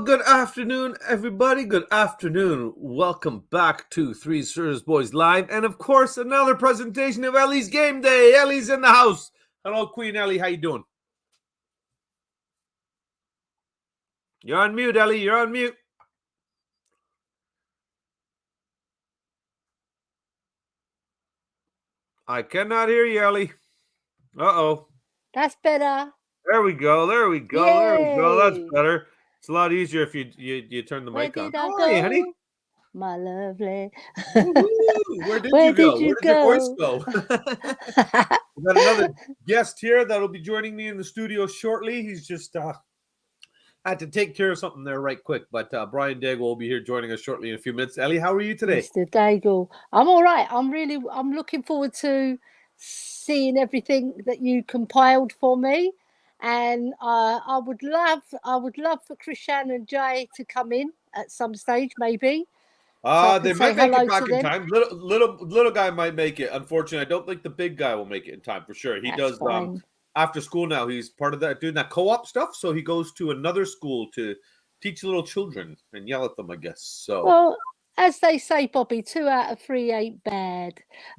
good afternoon, everybody. Good afternoon. Welcome back to Three Sirs Boys Live. And, of course, another presentation of Elly's Game Day. Elly's in the house. Hello, Queen Elly. How you doing? You're on mute, Elly. You're on mute. I cannot hear you, Elly. Uh-oh. That's better. There we go. There we go. Yay. There we go. That's better. It's a lot easier if you turn the mic on. How are you, honey? My lovely. Where did you go? Where did your voice go? We got another guest here that'll be joining me in the studio shortly. He's just had to take care of something there right quick. But Brian Dagul will be here joining us shortly in a few minutes. Elly, how are you today? Mr. Dagul. I'm all right. I'm looking forward to seeing everything that you compiled for me. And I would love for Krishan and Jay to come in at some stage, maybe. They might make it back in time. Little guy might make it. Unfortunately, I don't think the big guy will make it in time for sure. He does after school now. He's part of that, doing that co-op stuff. So he goes to another school to teach little children and yell at them, I guess. So well, as they say, Bobby, 2 out of 3 ain't bad.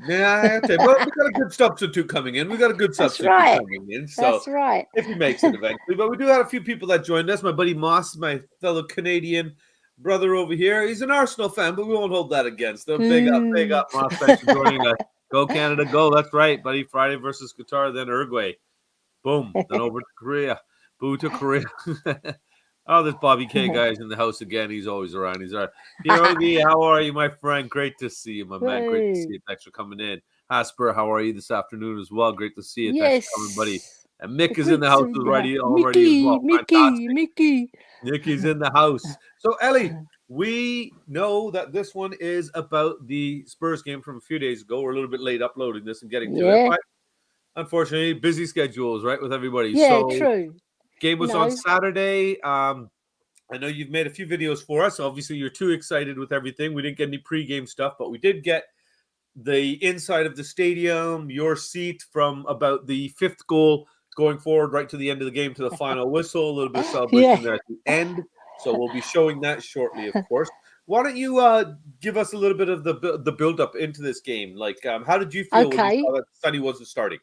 Yeah, okay. Well, we got a good substitute coming in. We got a good substitute coming in. So that's right. If he makes it eventually. But we do have a few people that joined us. My buddy Moss, my fellow Canadian brother over here. He's an Arsenal fan, but we won't hold that against him. Big up, Moss. Thanks for joining us. Go Canada, go. That's right, buddy. Friday versus Qatar, then Uruguay. Boom. Then over to Korea. Boo to Korea. Oh, this BobbyK guy is in the house again. He's always around. He's all right. Yogi, how are you, my friend? Great to see you, my man. Great to see you. Thanks for coming in. Asper, how are you this afternoon as well? Great to see you. Thanks for coming, buddy. And Mick is in the house already as well. Mickey. Nicky's in the house. So, Elly, we know that this one is about the Spurs game from a few days ago. We're a little bit late uploading this and getting to it. But unfortunately, busy schedules, right, with everybody. Yeah, true. Game was on Saturday. I know you've made a few videos for us. Obviously, you're too excited with everything. We didn't get any pregame stuff, but we did get the inside of the stadium, your seat from about the 5th goal going forward right to the end of the game to the final whistle. A little bit of celebration there at the end. So we'll be showing that shortly, of course. Why don't you give us a little bit of the build-up into this game? Like, how did you feel when you saw that Sonny wasn't starting?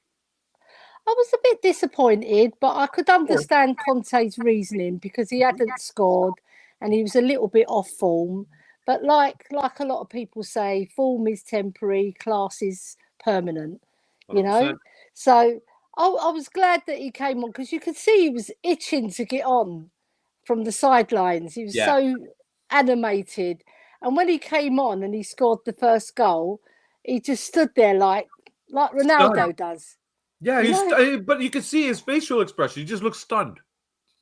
I was a bit disappointed, but I could understand Conte's reasoning because he hadn't scored and he was a little bit off form. But like a lot of people say, form is temporary, class is permanent, 100%. You know? So I was glad that he came on because you could see he was itching to get on from the sidelines. He was so animated. And when he came on and he scored the first goal, he just stood there like Ronaldo does. Yeah, but you can see his facial expression. He just looks stunned.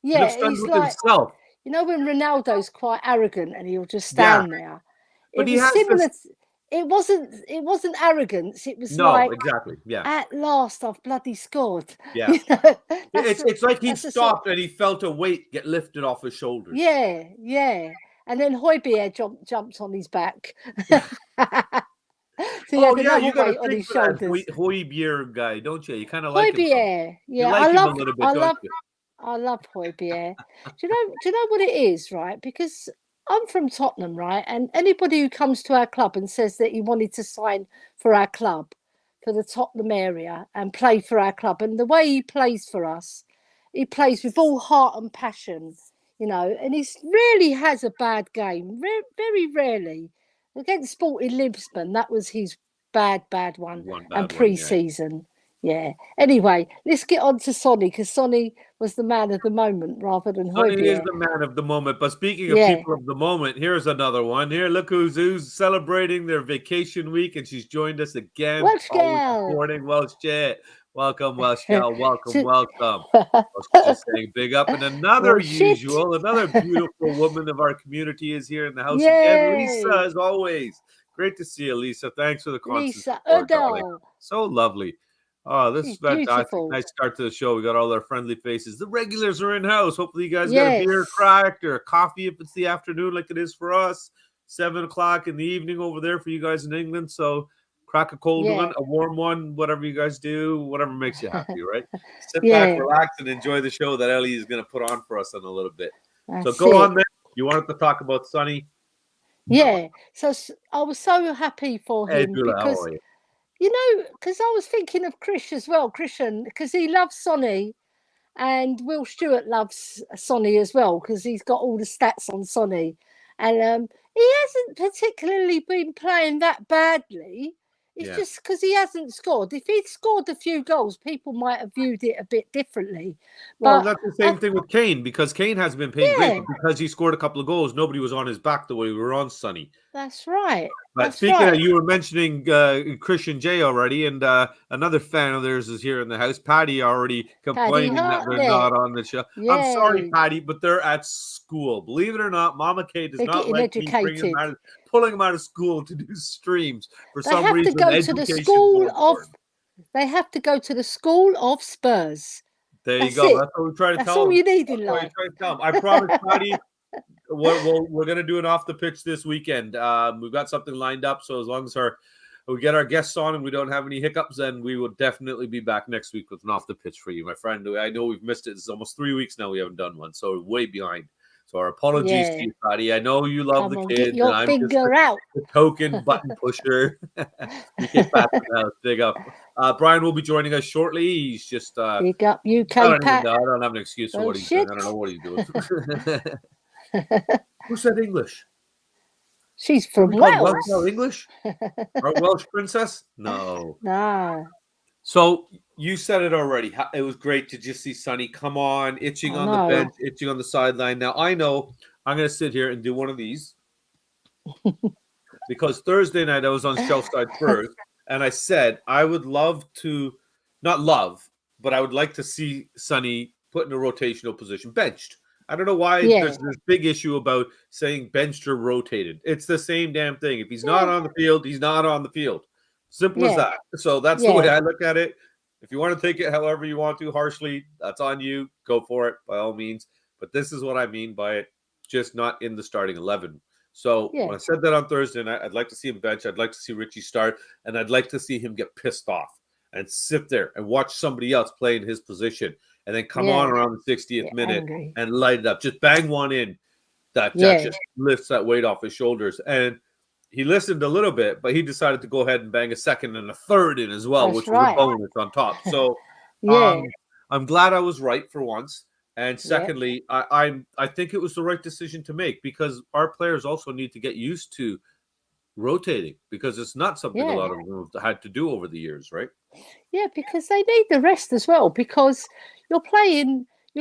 Yeah, he looks stunned with himself. You know when Ronaldo's quite arrogant and he'll just stand there. But he has similar. It wasn't arrogance. It was exactly. Yeah. At last, I've bloody scored. Yeah. You know, it's like he stopped and he felt a weight get lifted off his shoulders. Yeah. And then Højbjerg jumped on his back. So you got to think for that Højbjerg guy, don't you? You kind of like him. Yeah, like him a little bit, don't you? I love Højbjerg. Do you know what it is, right? Because I'm from Tottenham, right? And anybody who comes to our club and says that he wanted to sign for our club, for the Tottenham area, and play for our club, and the way he plays for us, he plays with all heart and passion, you know, and he really has a bad game, very rarely. Against Sporting Lisbon, that was his bad one and pre-season. Yeah. Anyway, let's get on to Sonny because Sonny was the man of the moment rather than Højbjerg. Sonny is the man of the moment. But speaking of people of the moment, here's another one. Here, look who's celebrating their vacation week, and she's joined us again. Welsh girl. Morning, Welsh Jet. Welcome, Welsh girl. Welcome. Just saying big up. And another beautiful woman of our community is here in the house again. Lisa, as always. Great to see you, Lisa. Thanks for the constant support, so lovely. Oh, this is fantastic. Nice start to the show. We got all our friendly faces. The regulars are in house. Hopefully you guys got a beer cracked or a coffee if it's the afternoon like it is for us. 7 o'clock in the evening over there for you guys in England. So crack a cold one, a warm one, whatever you guys do, whatever makes you happy, right? Sit back, relax, and enjoy the show that Elly is going to put on for us in a little bit. So go on there. You wanted to talk about Sonny? Yeah. So I was so happy for Hey, him Dula, how because, are you? because I was thinking of Krish as well, Christian, because he loves Sonny. And Will Stewart loves Sonny as well because he's got all the stats on Sonny. And he hasn't particularly been playing that badly. It's Yeah. just because he hasn't scored. If he'd scored a few goals, people might have viewed it a bit differently. Well, But that's the same thing with Kane because Kane has been playing great, yeah, but because he scored a couple of goals, nobody was on his back the way we were on Sonny. that's right. But That's speaking of, right. you were mentioning Christian J already, and another fan of theirs is here in the house. Patty already Paddy complaining that they're not Hartnett. on the show. I'm sorry, Yay. Patty, but they're at school. Believe it or not, Mama K does They're not getting like me educated. pulling them out of school to do streams. For They some have to reason, go to the education's school more of important. they have to go to the school of Spurs. There you That's go. it. That's what we try to That's tell all them. you need That's in what we life. try to tell them. I promise, Patty. We're going to do it off the pitch this weekend. We've got something lined up, so as long as we get our guests on and we don't have any hiccups, then we will definitely be back next week with an off the pitch for you, my friend. I know we've missed it. It's almost 3 weeks now we haven't done one, so we're way behind. So our apologies to you, Patty. I know you love Come the on, get kids, and your I'm just finger out. the token button pusher. BK Pat in the house, big up. Brian will be joining us shortly. He's just Big up I UK don't even Pat. know. I don't have an excuse for Oh what he's doing. shit. I don't know what he's doing. Who said English? She's Are from we called Welsh Wales. now English? Our Welsh princess? No. Nah. So you said it already. It was great to just see Sonny come on, itching I on the know. bench, itching on the sideline. Now I know I'm going to sit here and do one of these because Thursday night I was on Shelfside first, and I said I would love to, not love, but I would like to see Sonny put in a rotational position, benched. I don't know why there's this big issue about saying benched or rotated. It's the same damn thing. If he's not on the field, he's not on the field. Simple as that. So that's the way I look at it. If you want to take it however you want to, harshly, that's on you. Go for it, by all means. But this is what I mean by it, just not in the starting 11. So when I said that on Thursday night, I'd like to see him bench. I'd like to see Richie start, and I'd like to see him get pissed off and sit there and watch somebody else play in his position, and then come on around the 60th minute and light it up. Just bang one in that just lifts that weight off his shoulders. And he listened a little bit, but he decided to go ahead and bang a second and a third in as well, which was a bonus on top. So I'm glad I was right for once. And secondly, I think it was the right decision to make because our players also need to get used to rotating because it's not something a lot of them have had to do over the years, right? Yeah, because they need the rest as well because you're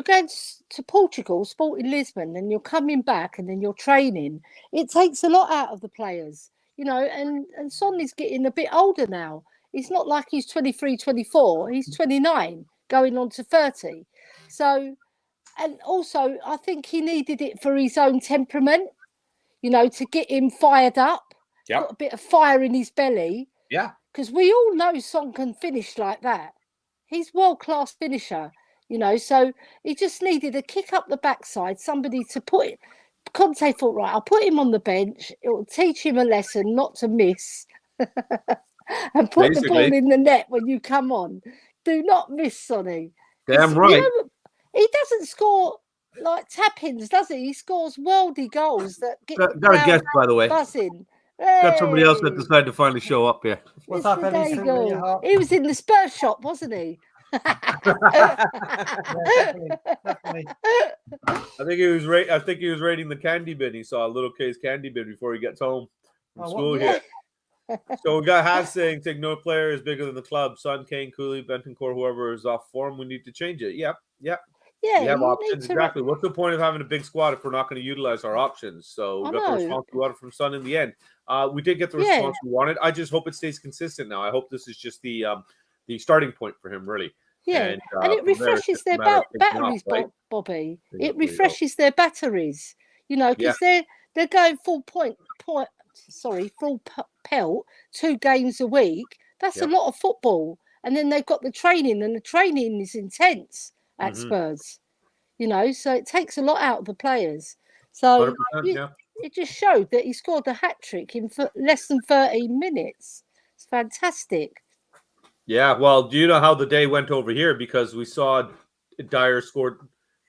going to Portugal, Sporting Lisbon, and you're coming back and then you're training. It takes a lot out of the players, and Sonny's getting a bit older now. It's not like he's 23, 24. He's 29, going on to 30. So, and also, I think he needed it for his own temperament, to get him fired up. Got a bit of fire in his belly. Yeah. Because we all know Son can finish like that. He's world-class finisher, so he just needed a kick up the backside, somebody to put it. Conte thought, right, I'll put him on the bench. It will teach him a lesson not to miss and put the ball in the net when you come on. Do not miss, Sonny. Damn right. He doesn't score like tap-ins, does he? He scores worldy goals that get got a guest, by the way. buzzing. Got somebody else that decided to finally show up here. What's up, Elly? He was in the Spurs shop, wasn't he? Definitely. I think he was raiding the candy bin. He saw a little K's candy bin before he gets home from school here. So we got Has saying, "Take no player is bigger than the club. Son, Kane, Cooley, Bentancur, whoever is off form, we need to change it." Yep. Yeah, we have options. Exactly. What's the point of having a big squad if we're not going to utilize our options? So we got the response we wanted from Son in the end. We did get the response we wanted. I just hope it stays consistent now. I hope this is just the starting point for him, really. Yeah, and it refreshes their batteries, right? Bobby. It refreshes their batteries, because they're going full pelt 2 games a week. That's a lot of football. And then they've got the training, and the training is intense at Spurs, so it takes a lot out of the players. So it just showed that he scored a hat-trick in less than 13 minutes. It's fantastic. Yeah, well, do you know how the day went over here? Because we saw Dyer scored,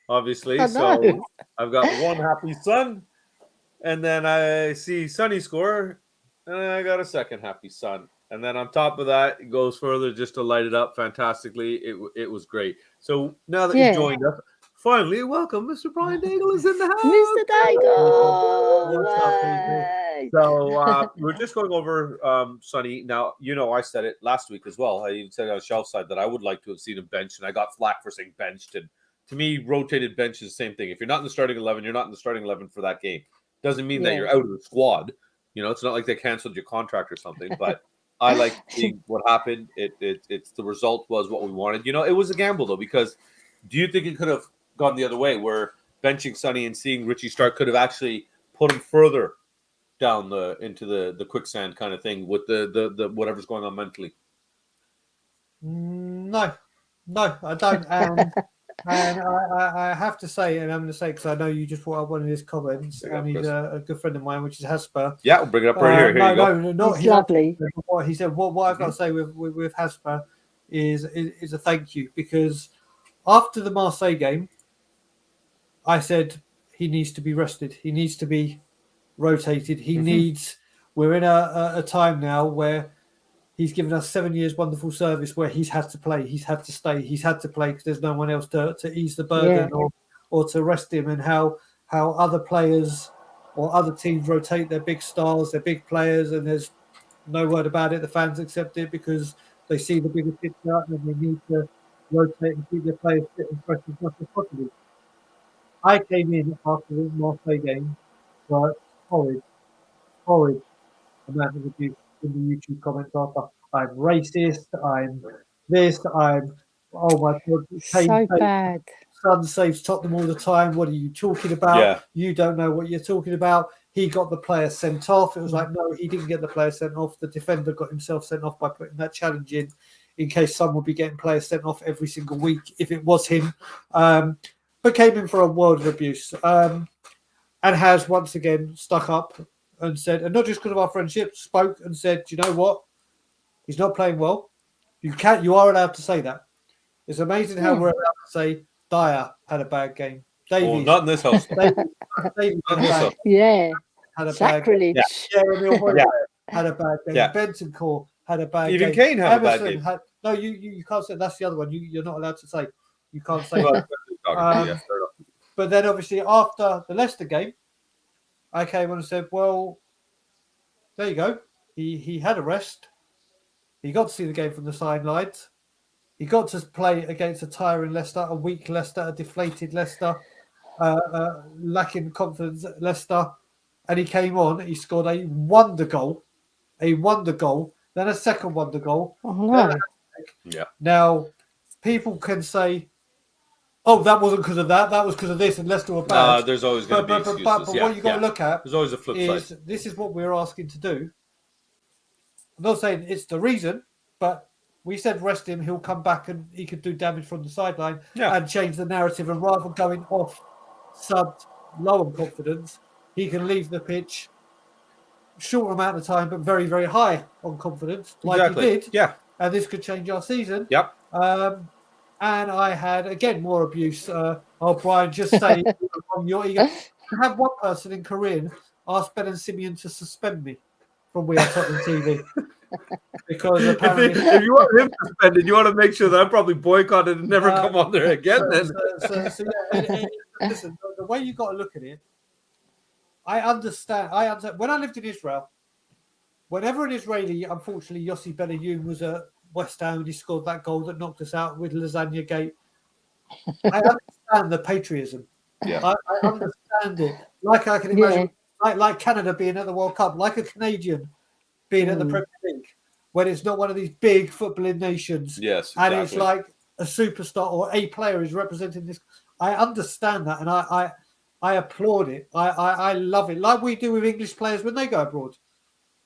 obviously. So I've got one happy son And then I see Sonny score, and I got a second happy son. And then on top of that, it goes further just to light it up fantastically. It was great. So now that you've Yeah. joined us, finally, welcome, Mr. Brian Dagul is in the house. Mr. Dagul! What's up, people? So we're just going over Sonny. Now, I said it last week as well. I even said on the shelf side that I would like to have seen him benched, and I got flack for saying benched. And to me, rotated bench is the same thing. If you're not in the starting 11, you're not in the starting 11 for that game. Doesn't mean that you're out of the squad. It's not like they canceled your contract or something, but I like seeing what happened. It's the result was what we wanted. It was a gamble though, because do you think it could have gone the other way where benching Sonny and seeing Richie start could have actually put him further down into the quicksand kind of thing with the whatever's going on mentally? No, I don't. And I have to say, and I'm going to say because I know you just brought up one of his comments, and he's a good friend of mine, which is Hasper. Yeah, we'll bring it up right here. Here you go. No, not he's lovely. What he said. What I've got to say with Hasper is a thank you, because after the Marseille game, I said he needs to be rested. He needs to be rotated. He needs. We're in a time now where he's given us 7 years wonderful service where he's had to play, he's had to stay, he's had to play because there's no one else to ease the burden or to rest him, and how other players or other teams rotate their big stars, their big players, and there's no word about it. The fans accept it because they see the bigger picture and they need to rotate and keep their players fit and fresh as much as possible. I came in after the Marseille game, but horrid amount of abuse in the YouTube comments after. I'm racist, I'm this, I'm, oh my God. So bad. Son saves Tottenham all the time. What are you talking about? Yeah. You don't know what you're talking about. He got the player sent off. It was like, no, he didn't get the player sent off. The defender got himself sent off by putting that challenge in case someone would be getting players sent off every single week if it was him. But came in for a world of abuse. And has once again stuck up and said, and not just because of our friendship, spoke and said, do you know what? He's not playing well. You are allowed to say that. It's amazing how we're allowed to say Dyer had a bad game. Davies, not in this house. Davies had a bad game. Yeah. Had a bad game. Yeah. Bentancur had a bad game. Even Kane had a bad game. No, you can't say. That's the other one. You're not allowed to say. You can't say Well, that. But then obviously after the Leicester game, I came on and said, well, there you go. He had a rest. He got to see the game from the sidelines. He got to play against a tiring Leicester, a weak Leicester, a deflated Leicester, lacking confidence Leicester. And he came on. He scored a wonder goal, then a second wonder goal. Oh, no. Yeah. Now, people can say, oh, that wasn't because of that. That was because of this, and Leicester were bad. There's always going to be excuses. But what you've got to look at there's always a flip side. This is what we're asking to do. I'm not saying it's the reason, but we said rest him. He'll come back and he could do damage from the sideline and change the narrative. And rather than going off subbed, low on confidence, he can leave the pitch short amount of time, but very, very high on confidence, like he did. Yeah. And this could change our season. Yep. And I had, again, more abuse. Brian, just say, you have one person in Korean ask Ben and Simeon to suspend me from We Are Tottenham TV. Because apparently, if you want him suspended, you want to make sure that I'm probably boycotted and never come on there again. Listen, the way you got to look at it, I understand. When I lived in Israel, whenever an Israeli, unfortunately, Yossi Benayoun was at West Ham and he scored that goal that knocked us out with Lasagna Gate, I understand the patriotism. Yeah. I understand it. Like I can imagine, like Canada being at the World Cup, like a Canadian being at the Premier League, when it's not one of these big footballing nations. Yes, exactly. And it's like a superstar or a player is representing this. I understand that, and I applaud it. I love it, like we do with English players when they go abroad.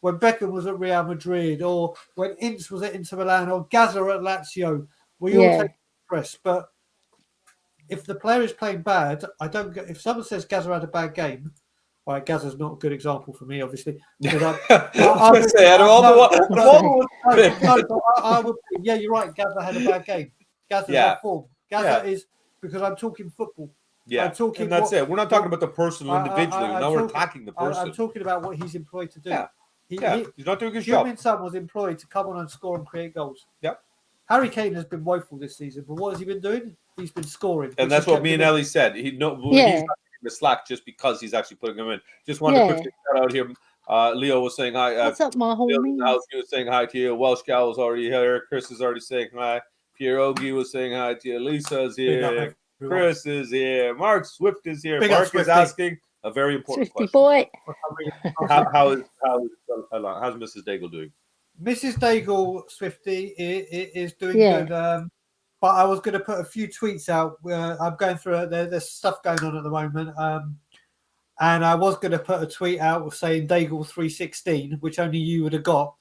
When Beckham was at Real Madrid, or when Ince was at Inter Milan, or Gaza at Lazio, we all take press. But if the player is playing bad, I don't get. If someone says Gaza had a bad game, all right, Gaza's not a good example for me, obviously. Because I would. Yeah, you're right. Gaza had a bad game. Gaza's not form. Gaza is, because I'm talking football. Yeah, and that's it. We're not talking about the person individually. Now we're attacking the person. I'm talking about what he's employed to do. Yeah, he's not doing his job. Heung-min Son was employed to come on and score and create goals. Yep. Harry Kane has been woeful this season, but what has he been doing? He's been scoring. And that's what me and Elly said. He's not taking the slack just because he's actually putting him in. Just wanted to quickly shout out here. Leo was saying hi. What's up, my homie? He was saying hi to you. Welsh Gal was already here. Chris is already saying hi. Pierre Ogie was saying hi to you. Lisa's here. Chris is here. Mark Swift is here. Mark is asking a very important Swifty question. boy. How's Mrs. Dagul doing? Mrs. Dagul, Swifty, is doing good. But I was going to put a few tweets out. I'm going through it. There's stuff going on at the moment. And I was going to put a tweet out saying Dagul 316, which only you would have got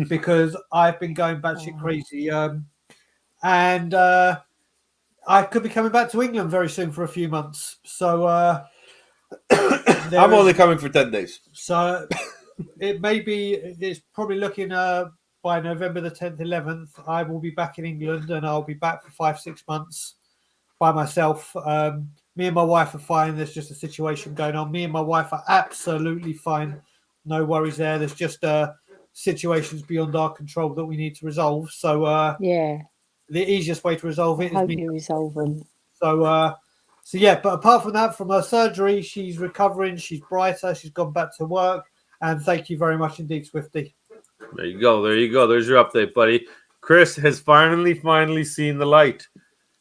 because I've been going batshit crazy. And I could be coming back to England very soon for a few months. So I'm only coming for 10 days. So it's probably looking by November the 10th, 11th, I will be back in England and I'll be back for 5-6 months by myself. Me and my wife are fine. There's just a situation going on. Me and my wife are absolutely fine. No worries there. There's just situations beyond our control that we need to resolve. So the easiest way to resolve it is you resolve them. So yeah, but apart from that, from her surgery, she's recovering. She's brighter. She's gone back to work. And thank you very much indeed, Swifty. There you go. There's your update, buddy. Chris has finally seen the light.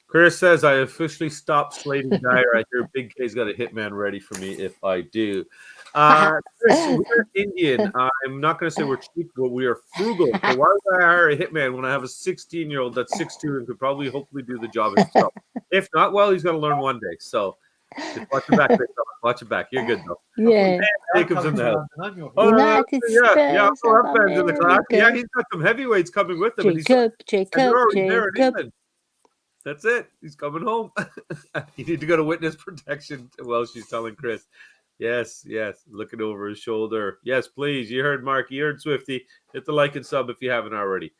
Chris says, I officially stopped slating Dyer. I hear Big K's got a hitman ready for me if I do. Chris, we're Indian. I'm not going to say we're cheap, but we are frugal. So why would I hire a hitman when I have a 16-year-old that's 6'2" and could probably hopefully do the job himself? If not, well, he's going to learn one day. So just watch your back, Chris. Watch your back. You're good, though. Yeah. Jacob's in the house. Yeah, Ben's in the class. Yeah, he's got some heavyweights coming with him. Jacob. That's it. He's coming home. You need to go to witness protection. Well, she's telling Chris. Yes. Looking over his shoulder. Yes, please. You heard Mark. You heard Swifty. Hit the like and sub if you haven't already.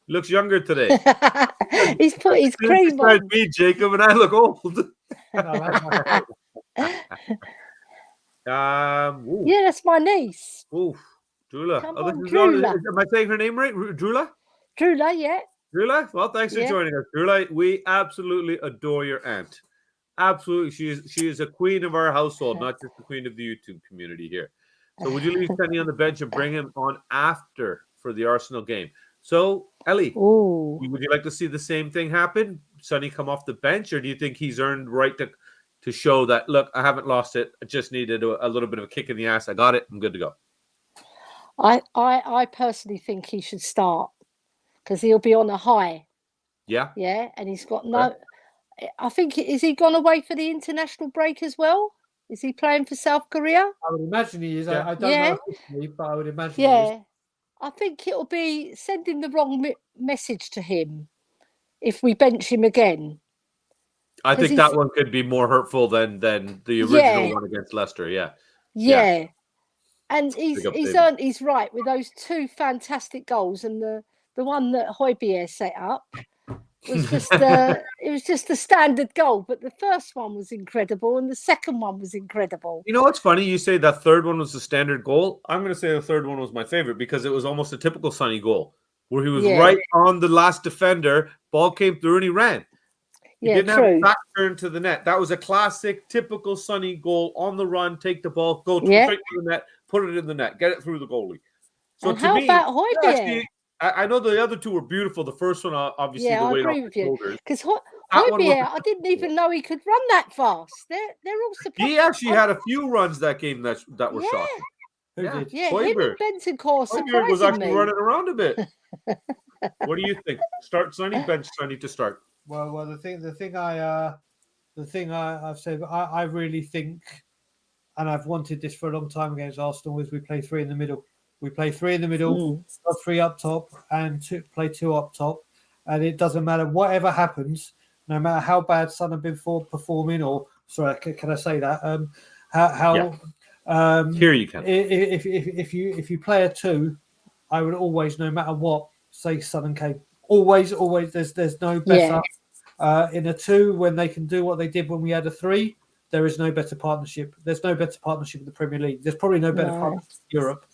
He looks younger today. He's put his cream on. Me, Jacob, and I look old. Yeah, that's my niece. Ooh, Drula. Drula. Am I saying her name right? Drula? Drula, yeah. Drula? Well, thanks for joining us, Drula. We absolutely adore your aunt. Absolutely. She is a queen of our household, not just the queen of the YouTube community here. So would you leave Sonny on the bench and bring him on after for the Arsenal game? So, Elly, would you like to see the same thing happen? Sonny come off the bench, or do you think he's earned right to show that, look, I haven't lost it. I just needed a little bit of a kick in the ass. I got it. I'm good to go. I personally think he should start because he'll be on a high. Yeah. Yeah, and he's got no... I think, is he gone away for the international break as well? Is he playing for South Korea? I would imagine he is. Yeah. I don't know officially, but I would imagine he is. I think it'll be sending the wrong message to him if we bench him again. I think that one could be more hurtful than the original one against Leicester. Yeah. And he's earned his right with those two fantastic goals, and the one that Højbjerg set up was just it was just a standard goal, but the first one was incredible and the second one was incredible. You know what's funny? You say that third one was the standard goal. I'm going to say the third one was my favorite because it was almost a typical Sonny goal where he was right on the last defender, ball came through and he ran. He didn't have a back turn to the net. That was a classic, typical Sonny goal on the run, take the ball, go straight to the net, put it in the net, get it through the goalie. So and how about Højbjerg? I know the other two were beautiful. The first one, obviously, the weight off the shoulders. Because Højbjerg, I didn't even know he could run that fast. They're all supposed. He actually had a few runs that game that were shocking. Yeah, him and Bentancur surprised was actually running around a bit. What do you think? Start Sonny, bench Sonny to start. Well, the thing I've said, I really think, and I've wanted this for a long time against Arsenal, is we play three in the middle. We play three in the middle, three up top, and play two up top. And it doesn't matter whatever happens, no matter how bad Son have been performing, or sorry, can I say that? Here you can. If you play a two, I would always, no matter what, say Son and Kane. Always. There's no better in a two when they can do what they did when we had a three. there is no better partnership. There's no better partnership in the Premier League. There's probably no better partnership in Europe.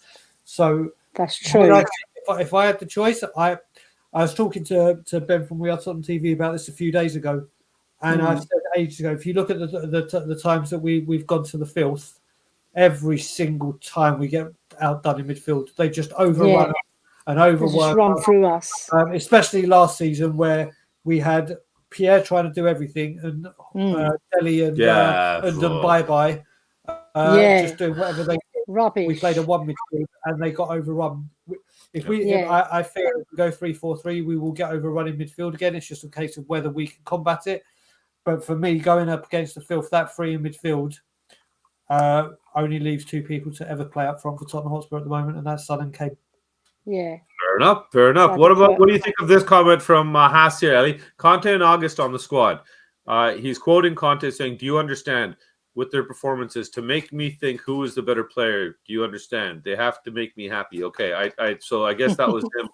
So that's true. If I had the choice, I was talking to Ben from We Are Tottenham TV about this a few days ago, and I said ages ago, if you look at the times that we've gone to the filth, every single time we get outdone in midfield, they just overrun us and overwork, just run through us. Especially last season where we had Pierre trying to do everything and Elly and Bye-Bye just doing whatever they did. Rubbish. We played a one midfield and they got overrun. If I feel if we go 3-4-3, we will get overrun in midfield again. It's just a case of whether we can combat it. But for me, going up against the filth, that three in midfield only leaves two people to ever play up front for Tottenham Hotspur at the moment, and that's Son and Kane. Yeah. Fair enough. What do you think of this comment from Haas here, Elly? Conte and August on the squad. He's quoting Conte saying, "Do you understand? With their performances, to make me think who is the better player, do you understand? They have to make me happy." Okay, so I guess that was him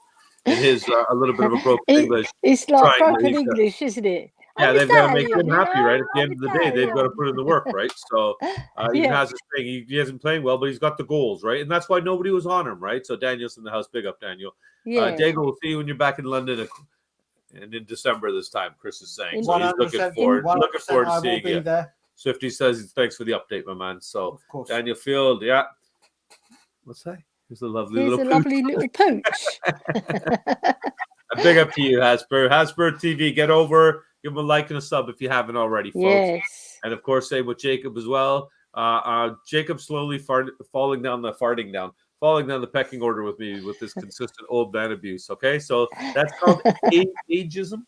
in his a little bit of a broken English. It's like broken English, isn't it? Yeah, they've got to make him happy, right? At the end of the day, they've got to put in the work, right? So he has his thing. He hasn't playing well, but he's got the goals, right? And that's why nobody was on him, right? So Daniel's in the house. Big up, Daniel. Dagul, we'll see you when you're back in London and in December this time, Chris is saying. So he's looking forward to seeing you. There. Swifty says thanks for the update, my man. So Daniel Field, what's that? Here's a lovely little pooch. A big up to you, Hasper. Hasper TV, get over. Give him a like and a sub if you haven't already, folks. Yes. And of course, same with Jacob as well. Jacob slowly falling down the pecking order with me with this consistent old man abuse. Okay, so that's called ageism.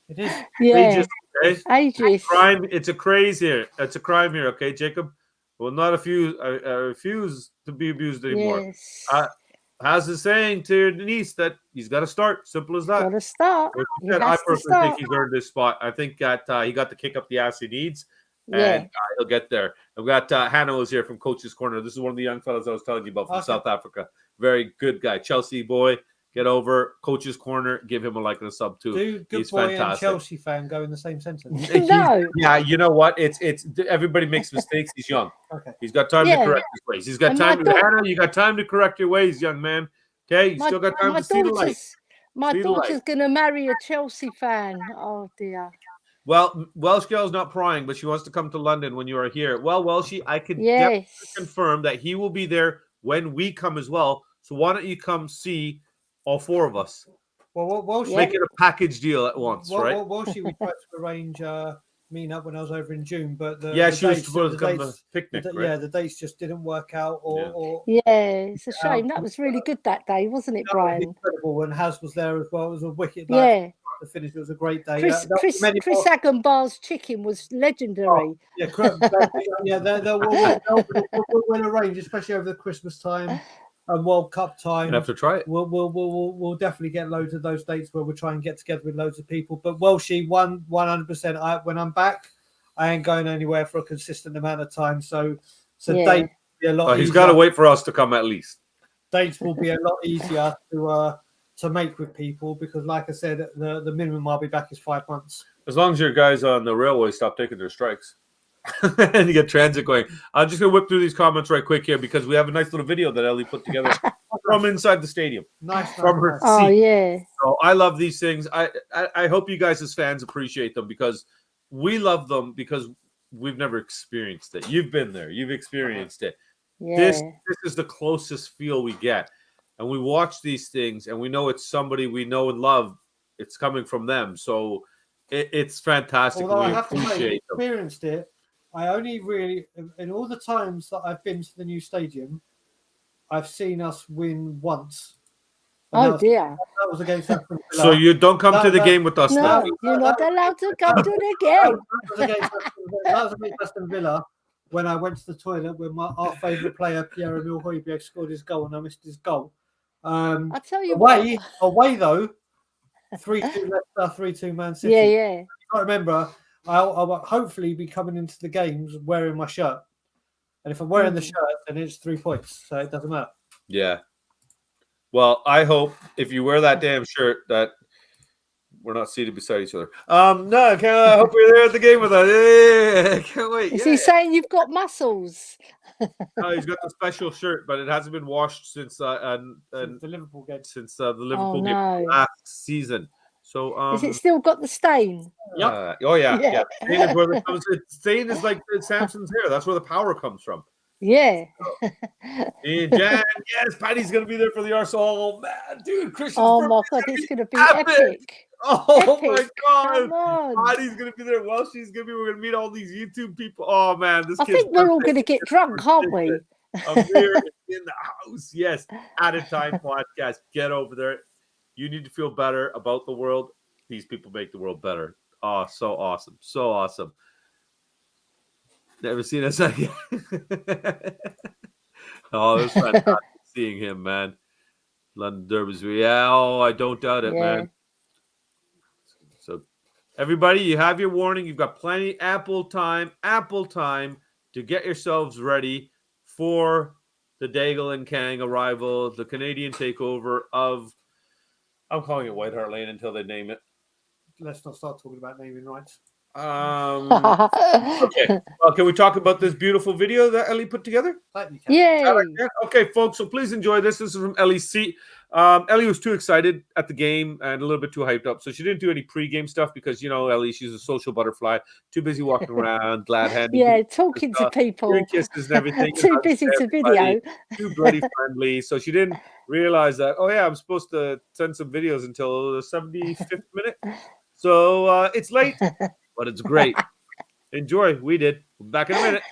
It is. Yeah. Ageism. Okay? Ageist. Crime. It's a craze here. It's a crime here. Okay, Jacob. Will not refuse to be abused anymore. Yes. Has the saying to your niece that he's got to start. Simple as that. Got to start. I personally think he's earned this spot. I think that he got the kick up the ass he needs, and he'll get there. I've got Hanno is here from Coach's Corner. This is one of the young fellas I was telling you about from South Africa. Very good guy. Chelsea boy. Get over Coach's Corner. Give him a like and a sub too. He's boy fantastic. And Chelsea fan go in the same sentence. No. Yeah, you know what? It's everybody makes mistakes. He's young. Okay. He's got time to correct his ways. He's got time. Hannah, you got time to correct your ways, young man. Okay, you still got time to see the light. My daughter's gonna marry a Chelsea fan. Oh dear. Well, Welsh girl's not prying, but she wants to come to London when you are here. Well, Welshie, I can definitely confirm that he will be there when we come as well. So why don't you come see all four of us? Well, make it a package deal at once, right? Well, we tried to arrange meeting up when I was over in June, but she was supposed to come to the picnic. The dates just didn't work out. It's a shame. That was really good that day, wasn't it, Brian? Was incredible, and Has was there as well. It was a wicked night. The finish was a great day. Chris Agambar's chicken was legendary. They'll arrange, especially over the Christmas time and World Cup time. You have to try it. We'll definitely get loads of those dates where we'll try and get together with loads of people. But Welshie, 100%. When I'm back, I ain't going anywhere for a consistent amount of time. So dates will be a lot easier. He's got to wait for us to come at least. Dates will be a lot easier to make with people because, like I said, the minimum I'll be back is 5 months. As long as your guys on the railway stop taking their strikes. And you get transit going. I'm just going to whip through these comments right quick here because we have a nice little video that Elly put together from inside the stadium. Nice. From her seat. Oh, yeah. So I love these things. I hope you guys as fans appreciate them because we love them because we've never experienced it. You've been there. You've experienced it. Yeah. This is the closest feel we get. And we watch these things and we know it's somebody we know and love. It's coming from them. So it's fantastic. Although I have to say, experienced it. I only really, in all the times that I've been to the new stadium, I've seen us win once. Oh dear! That was against Aston Villa. So you don't come to the game with us now? No, you're not allowed to come to the game. That was against Aston Villa when I went to the toilet when our favourite player Pierre-Emile Højbjerg scored his goal and I missed his goal. I tell you away though, 3-2 Leicester, 3-2 Man City. Yeah. I remember. I'll hopefully be coming into the games wearing my shirt. And if I'm wearing the shirt, then it's 3 points. So it doesn't matter. Yeah. Well, I hope if you wear that damn shirt that we're not seated beside each other. No, I hope you're there at the game with us. Yeah, can't wait. Is he saying you've got muscles? No, he's got the special shirt, but it hasn't been washed since the Liverpool game. Since the Liverpool game last season. So is it still got the stain? Yeah. Oh yeah. Stain is where it comes. Stain is like Samson's hair. That's where the power comes from. Yeah. So, and Jan, yes, Paddy's gonna be there for the Arsenal. Oh man, dude, Christian's my God, it's gonna be epic. Oh epic. My God, Paddy's gonna be there. Well, she's gonna be. We're gonna meet all these YouTube people. Oh man, I think we're all gonna get drunk, aren't we? I'm here in the house. Yes, at a time podcast. Get over there. You need to feel better about the world. These people make the world better. Oh, so awesome. So awesome. Never seen us again. Oh, it was fantastic seeing him, man. London Derby's. Yeah, I don't doubt it, man. So, everybody, you have your warning. You've got ample time to get yourselves ready for the Dagul and Kang arrival, the Canadian takeover of, I'm calling it White Hart Lane until they name it. Let's not start talking about naming rights. Okay. Well, can we talk about this beautiful video that Elly put together? Yeah. Okay, folks. So please enjoy this. This is from Elly's seat. Elly was too excited at the game and a little bit too hyped up, so she didn't do any pre-game stuff because Elly, she's a social butterfly, too busy walking around, glad-handed. Yeah, talking to people, kisses and everything. Too busy to video. Too bloody friendly, so she didn't realize that. Oh yeah, I'm supposed to send some videos until the 75th minute. So it's late, but it's great. Enjoy. We did. We'll be back in a minute.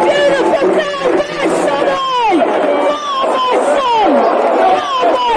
Beautiful goal by Sonny! Oh, my son! Oh, my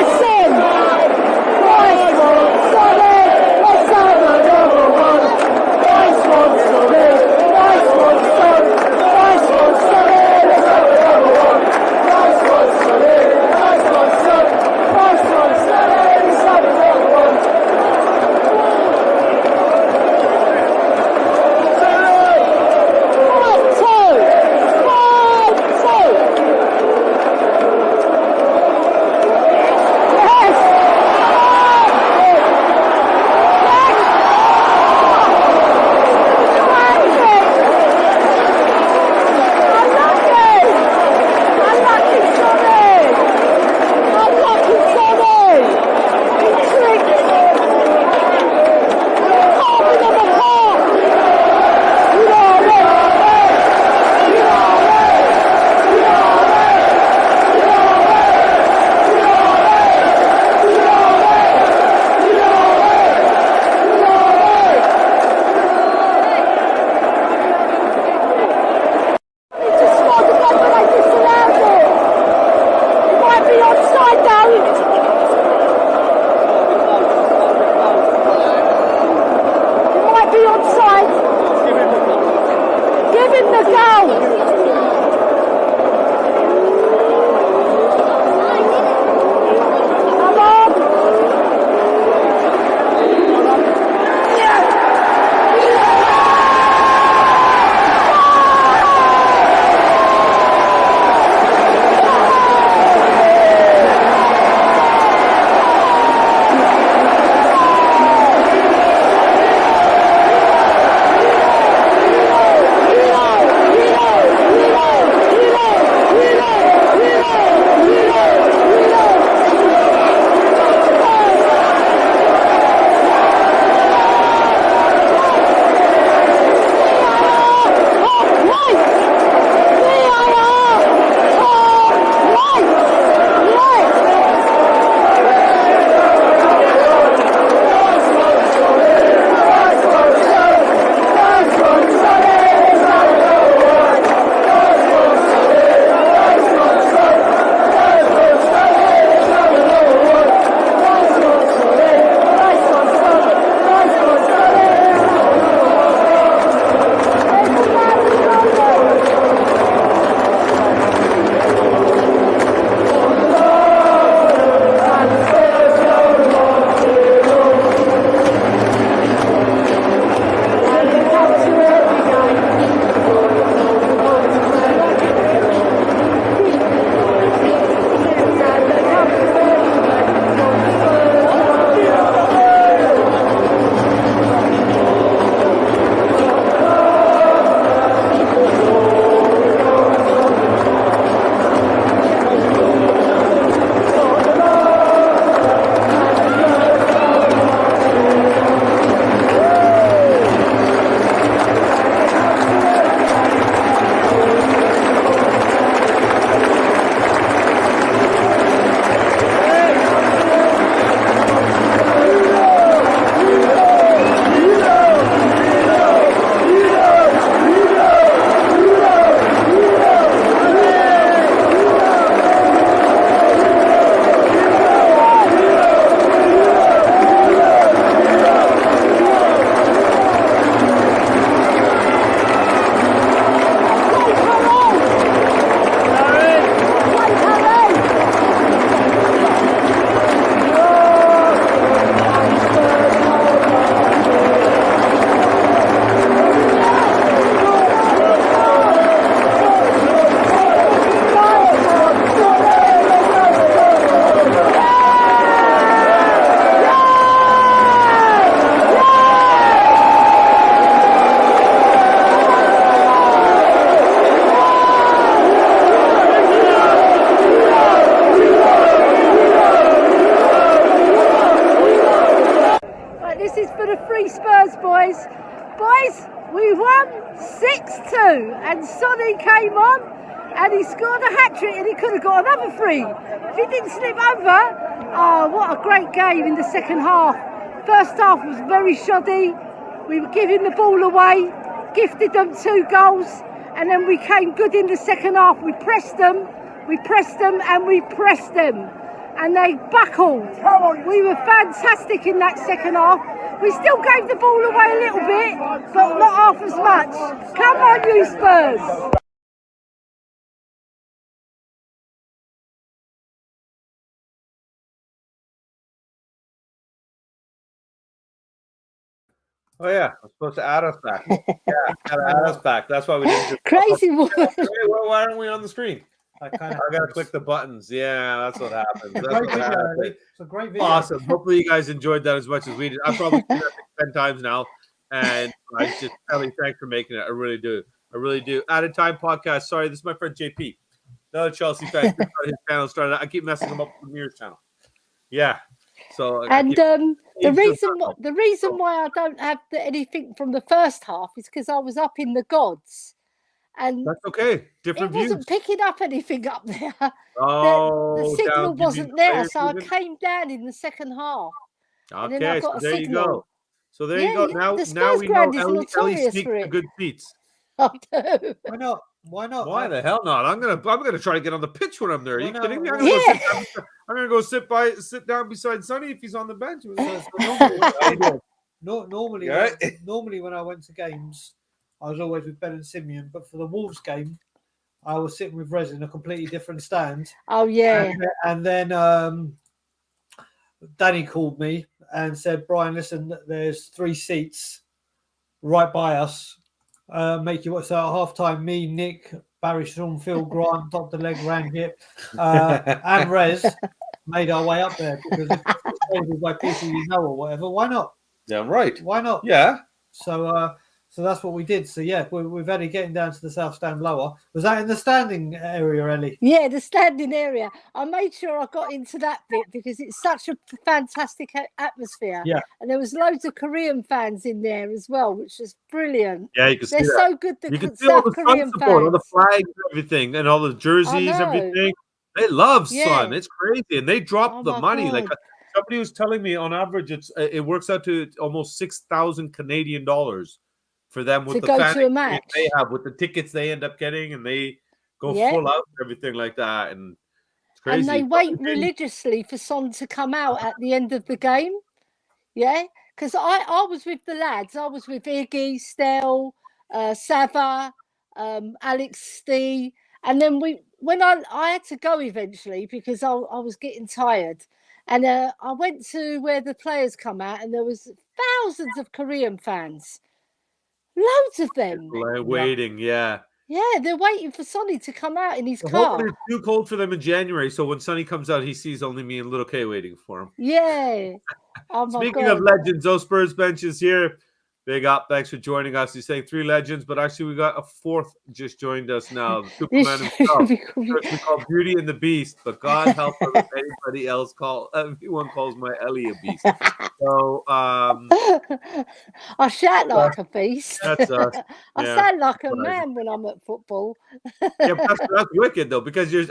Cheers, boys. Boys, we won 6-2 and Sonny came on and he scored a hat-trick and he could have got another 3 if he didn't slip over. Oh, what a great game in the second half. First half was very shoddy. We were giving the ball away, gifted them 2 goals, and then we came good in the second half. We pressed them, and we pressed them, and they buckled. We were fantastic in that second half. We still gave the ball away a little bit, but not half as much. Come on, you Spurs! Oh yeah, I'm supposed to add us back. Yeah, gotta add us back. That's why we didn't just Crazy woman. Hey, why aren't we on the screen? I gotta click the buttons. Yeah, that's what happens. That's what happens. It's a great video. Awesome. Hopefully you guys enjoyed that as much as we did. I've probably seen that 10 times now. And I just Elly, thanks for making it. I really do. I really do. At a Time podcast. Sorry, this is my friend JP. Another Chelsea fan. His channel started. I keep messing him up with Mir's channel. Yeah. So and the reason why I don't have anything from the first half is because I was up in the gods, and that's okay. Different views. It wasn't picking up anything up there. Oh, the signal wasn't there, so I came down in the second half. Okay, so there you go. So there you go. Now we know Elly sneaks the good seats. I do. Why not? Why not? Why the hell not? I'm gonna try to get on the pitch when I'm there. Are you kidding me? I'm gonna go sit down beside Sonny if he's on the bench. Normally when I went to games, I was always with Ben and Simeon. But for the Wolves game, I was sitting with Rez in a completely different stand. Oh yeah. And then Danny called me and said, "Brian, listen, there's 3 seats right by us. Make you so at half time, me, Nick, Barry, Sean, Phil, Grant, Dr. Leg, Rangit, and Rez made our way up there because it's by people you know or whatever. Why not? Yeah, right. Why not? Yeah. So that's what we did. So yeah, we've Elly getting down to the south stand lower. Was that in the standing area, Elly? Yeah, the standing area. I made sure I got into that bit because it's such a fantastic atmosphere. Yeah. And there was loads of Korean fans in there as well, which was brilliant. Yeah, you can see They're that. so good. You can see all the Korean Sun support, fans. all the flags, everything, and all the jerseys, everything. They love Sun. It's crazy, and they drop the money. God. Like somebody was telling me, on average, it works out to almost 6,000 Canadian dollars for them with to the go fan to a match they have, with the tickets they end up getting, and they go full out and everything like that. And it's crazy. And they wait religiously for Son to come out at the end of the game. Yeah, because I was with the lads. I was with Iggy, Stel, Sava, Alex, Steve, and then when I had to go eventually because I was getting tired, and I went to where the players come out, and there was thousands of Korean fans. Loads of them. Waiting, yeah. Yeah, they're waiting for Sonny to come out in his car. Hopefully it's too cold for them in January, so when Sonny comes out, he sees only me and Little K waiting for him. Yeah. Oh my Speaking God. of legends, those Spurs benches here. Big up. Thanks for joining us. He's saying 3 legends, but actually we got a 4th just joined us now. Superman himself. We call Beauty and the Beast, but God help us if anybody else everyone calls my Elly a beast. So I shout like a beast. That's us. I sound like a man when I'm at football. Yeah, that's wicked though, because it's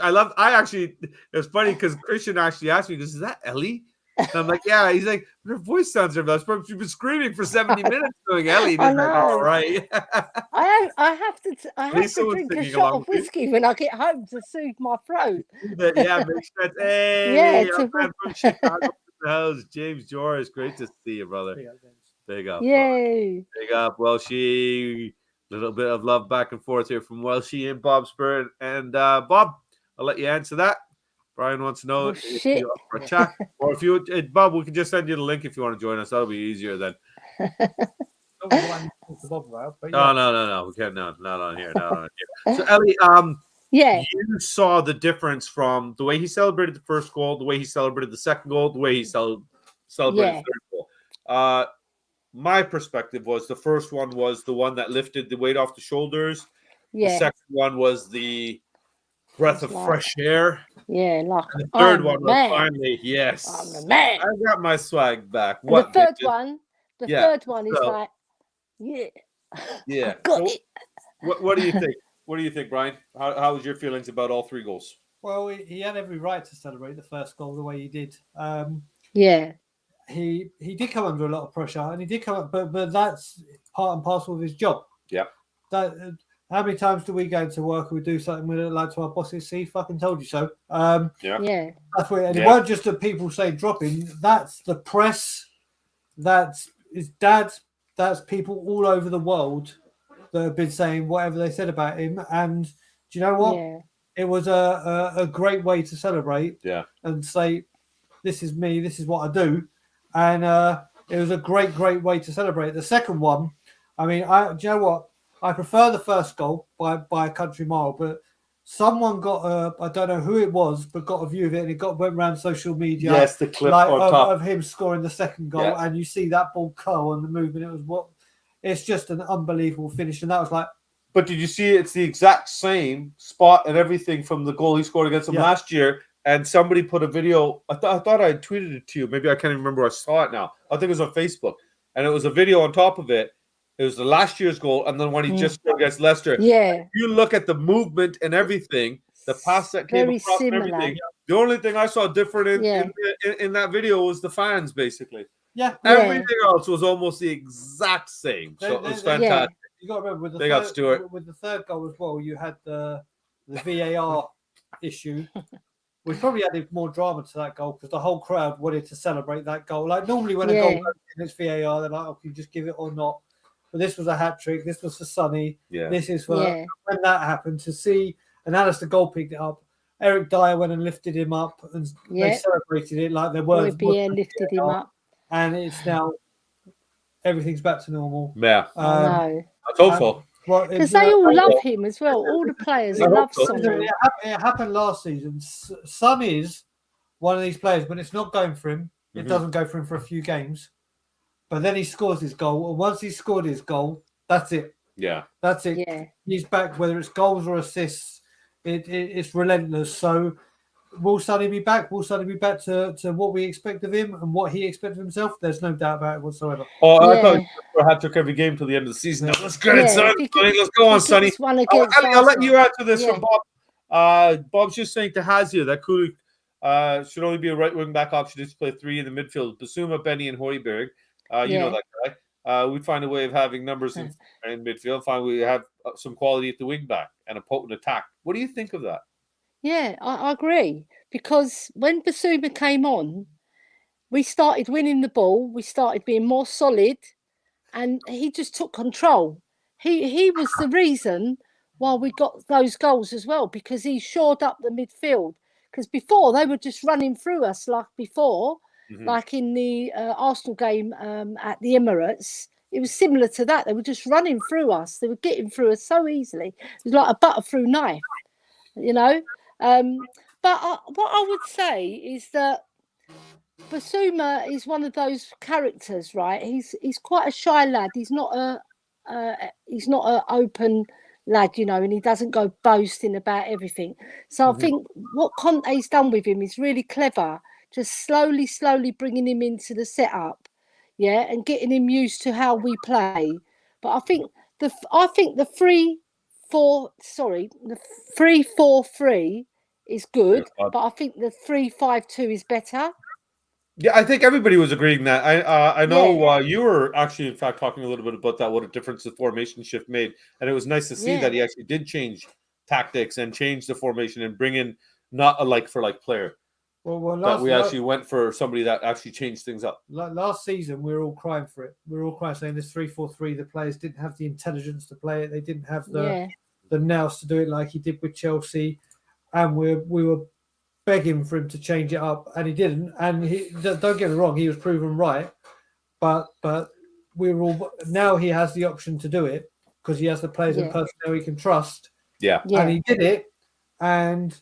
funny because Christian actually asked me, "Is that Elly?" And I'm like, "Yeah." He's like, "Her voice sounds different." She's been screaming for 70 minutes doing Elly. I know. Like, all right. I have to drink a shot of whiskey when I get home to soothe my throat. Yeah, makes sense. Hey, yeah, from Chicago. How's James Joris? Great to see you, brother. Big up. Yay. Big up. Welshie. Little bit of love back and forth here from Welshie and Bob Spur. And Bob, I'll let you answer that. Brian wants to know if you're up for a chat. Or if you, Bob, we can just send you the link if you want to join us. That'll be easier then. No, we can't. No, not on here. Not on here. So, Elly, you saw the difference from the way he celebrated the first goal, the way he celebrated the second goal, the way he celebrated the third goal. My perspective was the first one was the one that lifted the weight off the shoulders. The second one was the breath of fresh air. Yeah, like and the third one was finally, I'm the man. I got my swag back. The The third one is so, like, yeah, I've got so, it. What do you think? What do you think, Brian? How was your feelings about all 3 goals? Well, he had every right to celebrate the first goal the way he did. Yeah. He did come under a lot of pressure, and he did come up, but that's part and parcel of his job. Yeah. That how many times do we go to work and we do something we don't like to our bosses? See, fucking told you so. Yeah. That's what, and it weren't just the people saying dropping. That's the press. That's his dad. That's people all over the world that have been saying whatever they said about him. And do you know what? Yeah. It was a great way to celebrate. Yeah. And say, this is me. This is what I do. And it was a great way to celebrate. The second one, I mean, do you know what? I prefer the first goal by a country mile, but someone got I don't know who it was, but got a view of it, and it went around social media. Yes, the clip on top of him scoring the second goal, and you see that ball curl and the movement. It's just an unbelievable finish, and that was like. But did you see it's the exact same spot and everything from the goal he scored against them last year? And somebody put a video. I thought I tweeted it to you. Maybe I can't even remember. I saw it now. I think it was on Facebook, and it was a video on top of it. It was the last year's goal, and then when he just scored against Leicester. Yeah. You look at the movement and everything, the pass that came across and everything. The only thing I saw different in that video was the fans, basically. Yeah. Everything else was almost the exact same. So it was fantastic. You got to remember with the third goal as well. You had the VAR issue. We probably added more drama to that goal because the whole crowd wanted to celebrate that goal. Like normally when a goal goes in, it's VAR, they're like, "Oh, can you just give it or not?" But this was a hat trick. This was for Sonny. Yeah. This is for when that happened to see. And Alistair Gold picked it up. Eric Dyer went and lifted him up, and they celebrated it like there were. lifted him up, and it's now everything's back to normal. Yeah, I that's hopeful. Because they all love him as well. All the players love Sonny. It happened last season. Son is one of these players, but it's not going for him. It doesn't go for him for a few games. But then he scores his goal. And once he's scored his goal, that's it. Yeah. That's it. Yeah. He's back, whether it's goals or assists. It's relentless. So will Sonny be back? Will Sonny be back to what we expect of him and what he expects of himself? There's no doubt about it whatsoever. Oh, I thought you had took every game till the end of the season. Yeah. That's good, son. Let's go on, Sonny. I'll let you answer this from Bob. Bob's just saying to Hazia that Kulu should only be a right wing back option to play 3 in the midfield. Basuma, Benny, and Hoiberg. You know that guy. We'd find a way of having numbers in midfield. Find we have some quality at the wing back and a potent attack. What do you think of that? Yeah, I agree. Because when Basuma came on, we started winning the ball. We started being more solid, and he just took control. He was the reason why we got those goals as well, because he shored up the midfield. Because before they were just running through us like before. Like in the Arsenal game at the Emirates, it was similar to that. They were just running through us. They were getting through us so easily. It was like a butter through knife, you know. But what I would say is that Basuma is one of those characters, right? He's quite a shy lad. He's not an open lad, you know, and he doesn't go boasting about everything. So I think what Conte's done with him is really clever. Just slowly bringing him into the setup, and getting him used to how we play. But I think the 3-4-3 is good, but I think the 3-5-2 is better. Yeah, I think everybody was agreeing that. I know you were actually, in fact, talking a little bit about that, what a difference the formation shift made. And it was nice to see that he actually did change tactics and change the formation and bring in not a like-for-like player. Well, we actually went for somebody that actually changed things up. Last season, we were all crying for it. We were all crying saying this 3-4-3, the players didn't have the intelligence to play it. They didn't have the nous to do it like he did with Chelsea. And we were begging for him to change it up, and he didn't. And don't get me wrong, he was proven right. But we were all now he has the option to do it because he has the players and personnel he can trust. Yeah. And he did it. And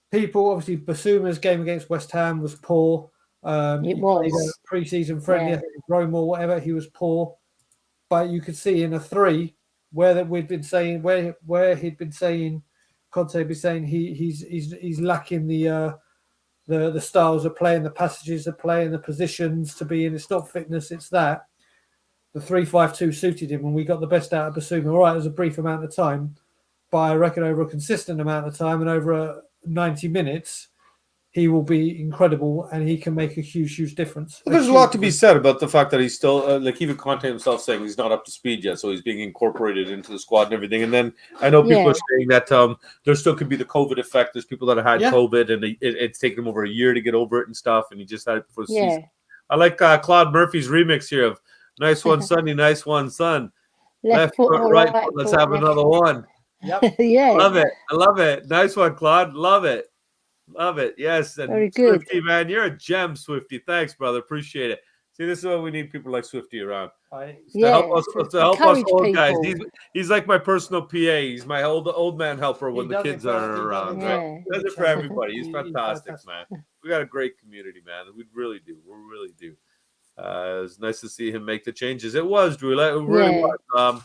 people, obviously, Basuma's game against West Ham was poor. It was pre-season friendly, I think Rome or whatever. He was poor, but you could see in a 3 where he'd been saying Conte be saying he's lacking the styles of play and the passages of play and the positions to be in. It's not fitness, it's that. the 3-5-2 suited him, and we got the best out of Basuma. All right, it was a brief amount of time, but I reckon over a consistent amount of time and over 90 minutes, he will be incredible, and he can make a huge difference. Well, there's a lot to be said about the fact that he's still, like even Conte himself saying he's not up to speed yet, so he's being incorporated into the squad and everything. And then I know people are saying that there still could be the COVID effect. There's people that have had COVID, and it's taken him over a year to get over it and stuff, and he just had it before the season. I like Claude Murphy's remix here of "Nice One, Sonny, Nice One, Son." Left foot, right foot, let's have another one. Yep. Yeah. I love it. Nice one, Claude. Love it. Love it. Yes. And very good. Swifty, man, you're a gem, Swifty. Thanks, brother. Appreciate it. See, this is why we need people like Swifty around. To help us old guys. He's like my personal PA. He's my old man helper when the kids are around. Right? He does it for everybody. He's fantastic, man. We got a great community, man. We really do. We really do. It was nice to see him make the changes. It was, Drew. It really was.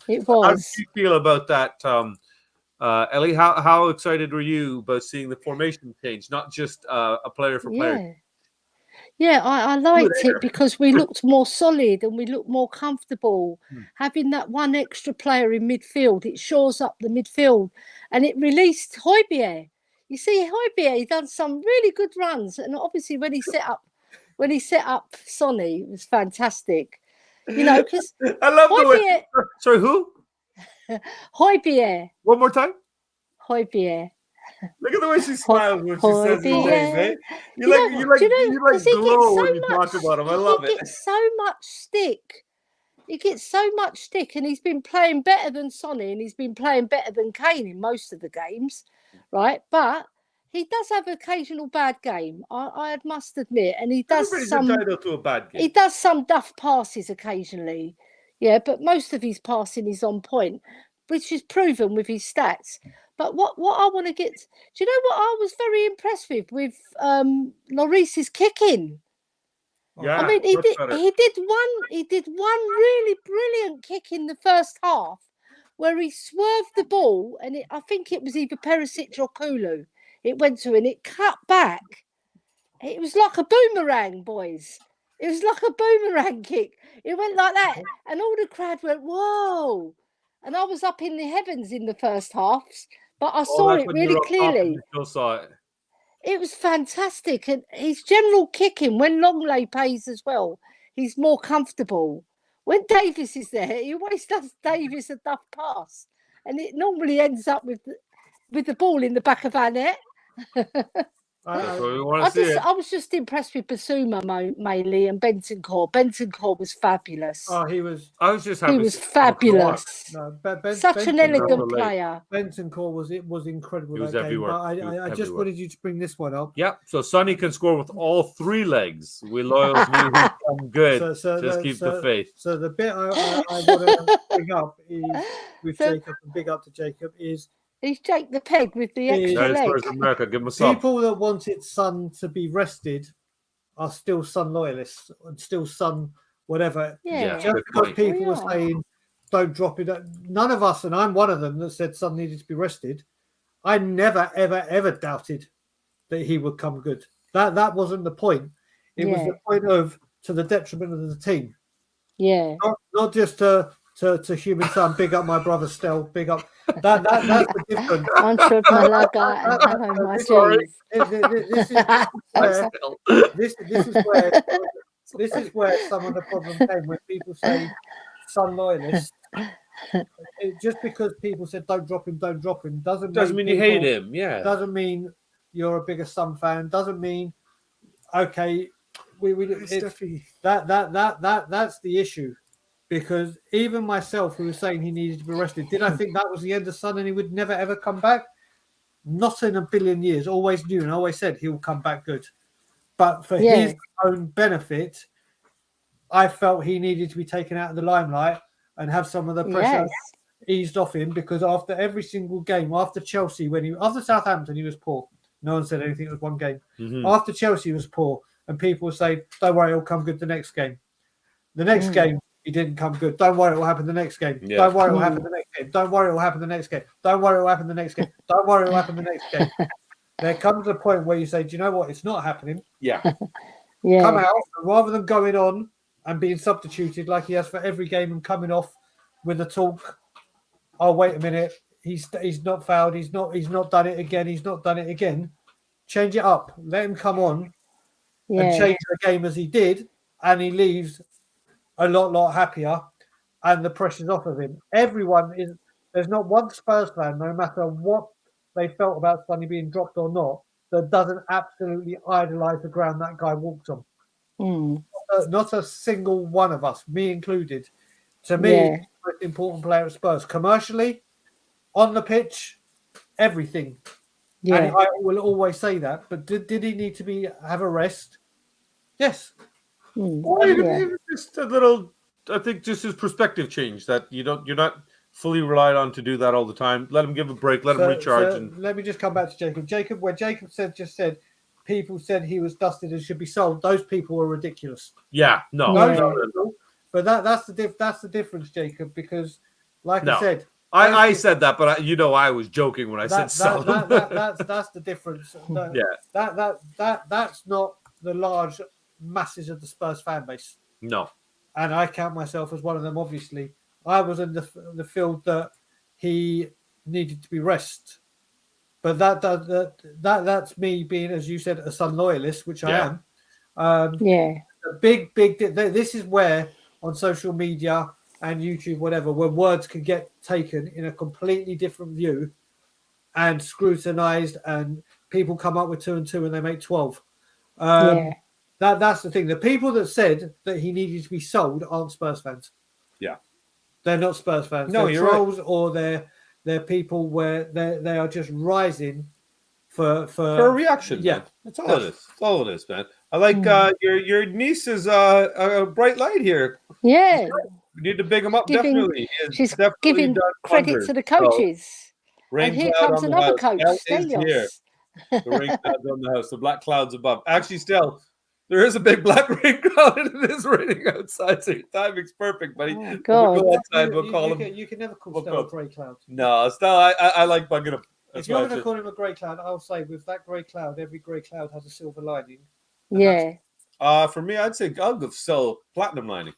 It was. How did you feel about that, Elly? How excited were you about seeing the formation change, not just a player for player? Yeah, I liked it because we looked more solid and we looked more comfortable. Having that one extra player in midfield, it shores up the midfield, and it released Højbjerg. You see, Højbjerg, he done some really good runs, and obviously when he set up Sonny, it was fantastic. You know, because I love the way. Sorry, who? Højbjerg. One more time. Højbjerg. Look at the way she smiles when she says his name, eh? You like glow when you talk about him. I love it. He gets so much stick. He gets so much stick, and he's been playing better than Sonny, and he's been playing better than Kane in most of the games, right? But he does have an occasional bad game, I must admit, and he does entitled to a bad game. He does some duff passes occasionally, yeah, but most of his passing is on point, which is proven with his stats. But what I want to get, do you know what I was very impressed with Lloris's kicking? Yeah, I mean, he did one really brilliant kick in the first half where he swerved the ball, and I think it was either Perisic or Kulu. It went to, and it cut back. It was like a boomerang, boys. It was like a boomerang kick. It went like that, and all the crowd went, whoa. And I was up in the heavens in the first half, but I saw it really clearly. Still saw it. It was fantastic. And his general kicking, when Longley plays as well, he's more comfortable. When Davis is there, he always does Davis a duff pass. And it normally ends up with the ball in the back of our net. I was just impressed with Basuma mainly, and Bentancur. Bentancur was fabulous. Oh, he was. I was just happy. He was fabulous. No, such an elegant player. Bentancur was incredible. He was that everywhere. Game, but I just wanted you to bring this one up. Yeah. So Sonny can score with all three legs. We loyals I'm good. Just keep the faith. So the bit I want to bring up is with Jacob, and big up to Jacob, is. He's Jake the Peg with the extra leg. America. Give him a sub. People that wanted Son to be rested are still Son loyalists and still Son whatever. Yeah. Just because people were saying don't drop it. None of us, and I'm one of them, that said Son needed to be rested. I never, ever doubted that he would come good. That wasn't the point. It was the point of to the detriment of the team. Yeah. Not just to human Son. Big up my brother Stel. Big up. That's the difference. This is where some of the problem came when people say Son loyalists. Just because people said don't drop him doesn't mean you hate him. Yeah, doesn't mean you're a bigger Son fan. Doesn't mean okay. That's the issue. Because even myself, who was saying he needed to be rested, did I think that was the end of Son and he would never, ever come back? Not in a billion years. Always knew and always said he'll come back good. But for his own benefit, I felt he needed to be taken out of the limelight and have some of the pressure eased off him, because after every single game, after Chelsea, after Southampton, he was poor. No one said anything. It was one game. Mm-hmm. After Chelsea, he was poor. And people would say, don't worry, he'll come good the next game. The next game, he didn't come good. Don't worry, it will happen the next game. Yeah. Don't worry, it will happen the next game. Don't worry, it will happen the next game. Don't worry, it will happen the next game. Don't worry, it will happen the next game. There comes a point where you say, do you know what? It's not happening. Yeah. Yeah. Come out, and rather than going on and being substituted like he has for every game and coming off with the talk, oh, wait a minute, he's not fouled, he's not done it again, he's not done it again. Change it up. Let him come on and change the game as he did, and he leaves a lot happier, and the pressure's off of him. There's not one Spurs fan, no matter what they felt about Sonny being dropped or not, that doesn't absolutely idolise the ground that guy walks on. Not a single one of us, me included. To me, he's the most important player at Spurs. Commercially, on the pitch, everything. Yeah. And I will always say that. But did he need to have a rest? Yes. Or even just a little, I think just his perspective change, that you're not fully relied on to do that all the time. Let him give a break, let him recharge. And let me just come back to Jacob. When Jacob just said people said he was dusted and should be sold, those people were ridiculous. Yeah, no. But that's the difference, Jacob, because like I said, I said that, but I was joking when I said sell them. That's the difference. That's not the large masses of the Spurs fan base. No. And I count myself as one of them, obviously. I was in the field that he needed to be rested. But that's me being, as you said, a Sun loyalist, which I am. A big. This is where on social media and YouTube, whatever, where words can get taken in a completely different view and scrutinized, and people come up with 2 and 2 and they make 12. That's the thing. The people that said that he needed to be sold aren't Spurs fans. Yeah, they're not Spurs fans. No, they're you're trolls, right. Or they're people where they are just rising for a reaction. Yeah, man. That's all it is. That's all it is, man. I like your niece is a bright light here. Yeah, we need to big him up. Definitely, she's definitely giving credit to the coaches. So, and here comes another coach, Stelios. The rain clouds on the house, the black clouds above. Actually, still, there is a big black rain cloud, and it is raining outside, so your timing's perfect, buddy. Oh, God. We'll go outside. We'll call him. You can never call Stell a grey cloud. No, Stell, I like bugging him. If you're going to call him a grey cloud, I'll say with that grey cloud, every grey cloud has a silver lining. Yeah. For me, I'd say I'll go Stell platinum lining.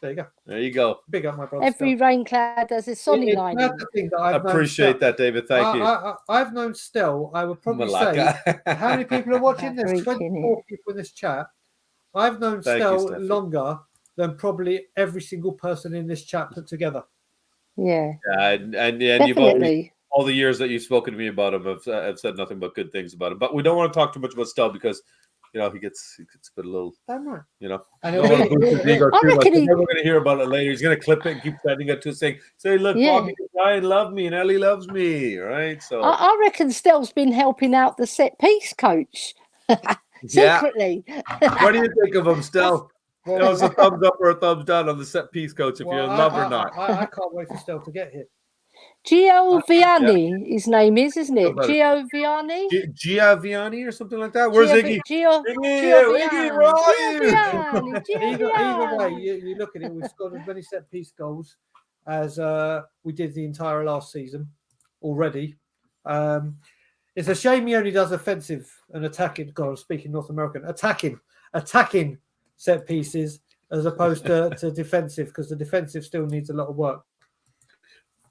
There you go. There you go. Big up, my brother. Every rain cloud has a Sonny lining. That's the thing that I appreciate that, David. Thank you. I've known Stell. I would probably say, how many people are watching this? 24 people in this chat. I've known Stell longer than probably every single person in this chat put together. Yeah. And you've all the years that you've spoken to me about him, I've said nothing but good things about him. But we don't want to talk too much about Stell because he gets a bit a little, And we're going to hear about it later. He's going to clip it and keep sending it to us saying, look, Bobby and Ryan love me and Elly loves me, right? So I reckon Stell's been helping out the set piece coach secretly. What do you think of him, Stell? It's a thumbs up or a thumbs down on the set piece coach if you're in love or not. I can't wait for Stell to get here. Gioviani, his name is, isn't it? Gioviani? Giaviani or something like that? Where's Iggy? Either way, you look at it, we've scored as many set piece goals as we did the entire last season already. It's a shame he only does offensive and attacking. God, I'm speaking North American. Attacking set pieces as opposed to defensive, because the defensive still needs a lot of work.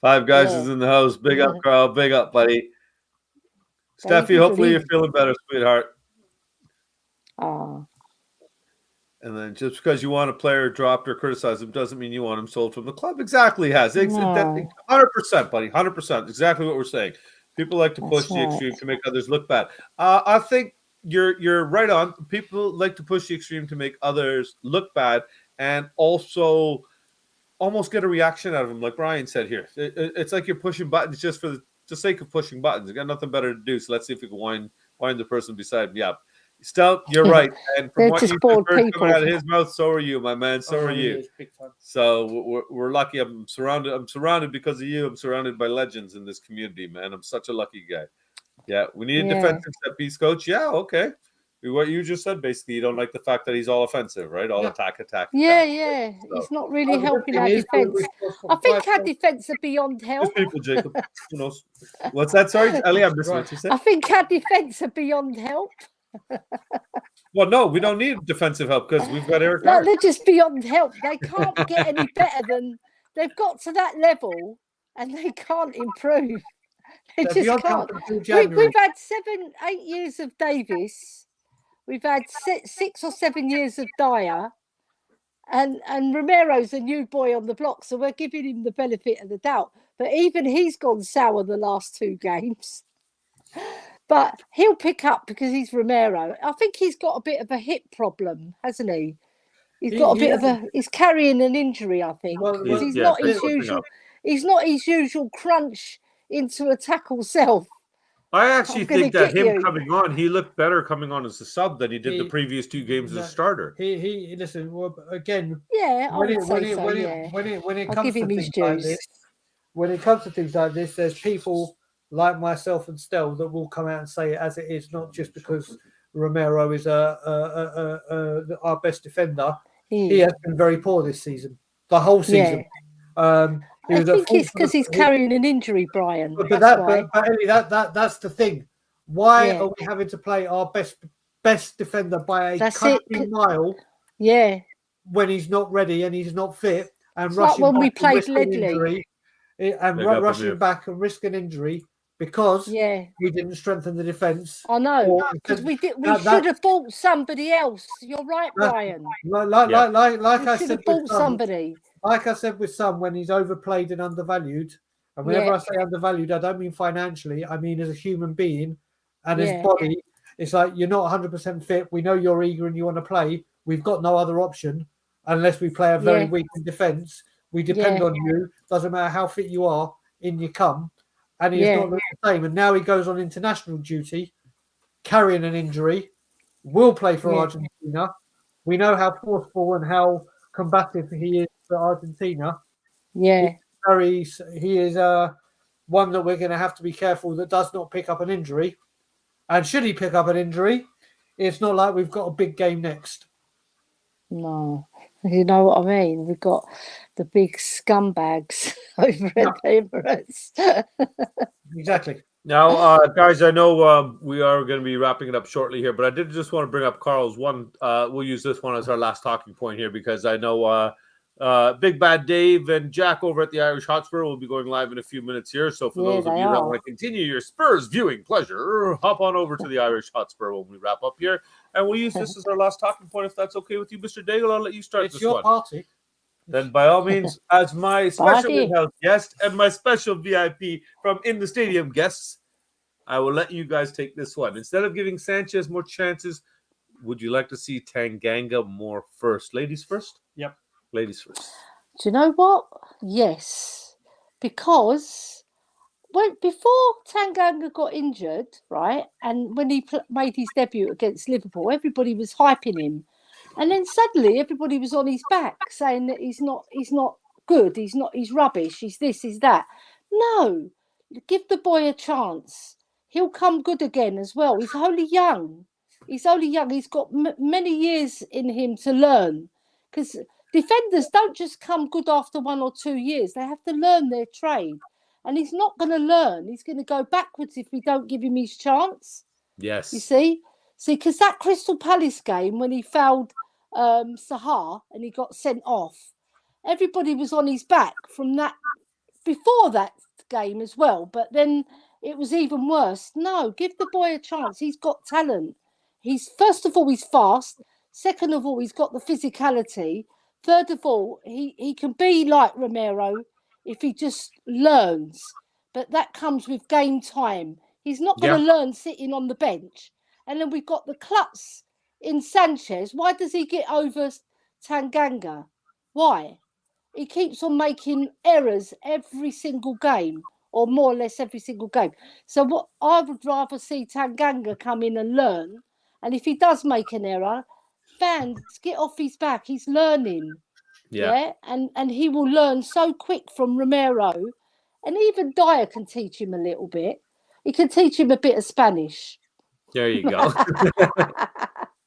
Five Guys is in the house. Big up, Carl. Big up, buddy. Steffi, hopefully you're feeling better, sweetheart. Oh. And then just because you want a player dropped or criticized him doesn't mean you want him sold from the club. Exactly, has 100%, buddy. 100%. Exactly what we're saying. People like to push the extreme to make others look bad. I think you're right on. People like to push the extreme to make others look bad, and also almost get a reaction out of them, like Brian said here. It's like you're pushing buttons just for the sake of pushing buttons. You got nothing better to do, so let's see if we can wind the person beside me up. Stell, you're right. And from what you heard coming out of his mouth, so are you, my man. So are you. So we're lucky. I'm surrounded because of you. I'm surrounded by legends in this community, man. I'm such a lucky guy. Yeah, we need a defensive set piece coach. Yeah, okay. What you just said, basically, you don't like the fact that he's all offensive, right? All attack. Yeah. So, he's not really helping our defense. I think our defense are beyond help. Just people, Jacob. Who knows? What's that? Sorry, Elly, I missed what you said. I think our defense are beyond help. Well, no, we don't need defensive help because we've got Eric. No, they're just beyond help. They can't get any better than they've got to that level, and they can't improve. They just can't. We've had 8 years of Davis. We've had 6 or 7 years of Dyer, and Romero's a new boy on the block, so we're giving him the benefit of the doubt. But even he's gone sour the last 2 games. But he'll pick up because he's Romero. I think he's got a bit of a hip problem, hasn't he? He's got a bit of a. He's carrying an injury, I think, because he's not his usual. He's not his usual crunch into a tackle self. I actually think that him coming on, he looked better coming on as a sub than he did the previous 2 games as a starter. He listen, well, again. Yeah, when it comes to things like this, when it comes to things like this, there's people like myself and Stel that will come out and say it as it is, not just because Romero is our best defender. He has been very poor this season, the whole season. I think it's because he's carrying an injury, Brian. But Elly, that's the thing. Why are we having to play our best defender by a country mile? Yeah. When he's not ready and he's not fit, and it's rushing like when back we played Ledley, and rushing back and risk an injury because we didn't strengthen the defence. I know, because we did. We should have bought somebody else. You're right, Brian. Like I said, somebody. Like I said with Son, when he's overplayed and undervalued, and whenever I say undervalued, I don't mean financially. I mean as a human being and his body. It's like you're not 100% fit. We know you're eager and you want to play. We've got no other option unless we play a very weak defence. We depend on you. Doesn't matter how fit you are, in you come. And he's not the same. And now he goes on international duty, carrying an injury, will play for Argentina. We know how forceful and how combative he is for Argentina. Yeah. He is one that we're going to have to be careful that does not pick up an injury. And should he pick up an injury, it's not like we've got a big game next. No. You know what I mean? We've got the big scumbags over at the Emirates. Exactly. Now, guys, I know we are going to be wrapping it up shortly here, but I did just want to bring up Carl's one. We'll use this one as our last talking point here because I know Big Bad Dave and Jack over at the Irish Hotspur will be going live in a few minutes here. So for those of you that want to continue your Spurs viewing pleasure, hop on over to the Irish Hotspur when we wrap up here. And we'll use this as our last talking point if that's okay with you, Mr. Dagul. I'll let you start this one. It's your party. Then by all means, as my special health guest and my special VIP from In the Stadium guests, I will let you guys take this one. Instead of giving Sanchez more chances, would you like to see Tanganga more first? Ladies first? Yep. Ladies first. Do you know what? Yes. Because before Tanganga got injured, right, and when he made his debut against Liverpool, everybody was hyping him. And then suddenly everybody was on his back saying that he's not good, he's rubbish, he's this, he's that. No, give the boy a chance. He'll come good again as well. He's only young. He's got many years in him to learn. Because defenders don't just come good after 1 or 2 years. They have to learn their trade. And he's not going to learn. He's going to go backwards if we don't give him his chance. Yes. You see, because that Crystal Palace game when he fouled Sahar and he got sent off, everybody was on his back from that before that game as well. But then it was even worse. No, give the boy a chance. He's got talent. He's first of all, he's fast. Second of all, he's got the physicality. Third of all, he can be like Romero if he just learns. But that comes with game time. He's not going to learn sitting on the bench. And then we've got the klutz in Sanchez. Why does he get over Tanganga? Why? He keeps on making errors every single game, or more or less every single game. So what I would rather see Tanganga come in and learn. And if he does make an error, fans, get off his back. He's learning. Yeah. And he will learn so quick from Romero. And even Dyer can teach him a little bit. He can teach him a bit of Spanish. There you go.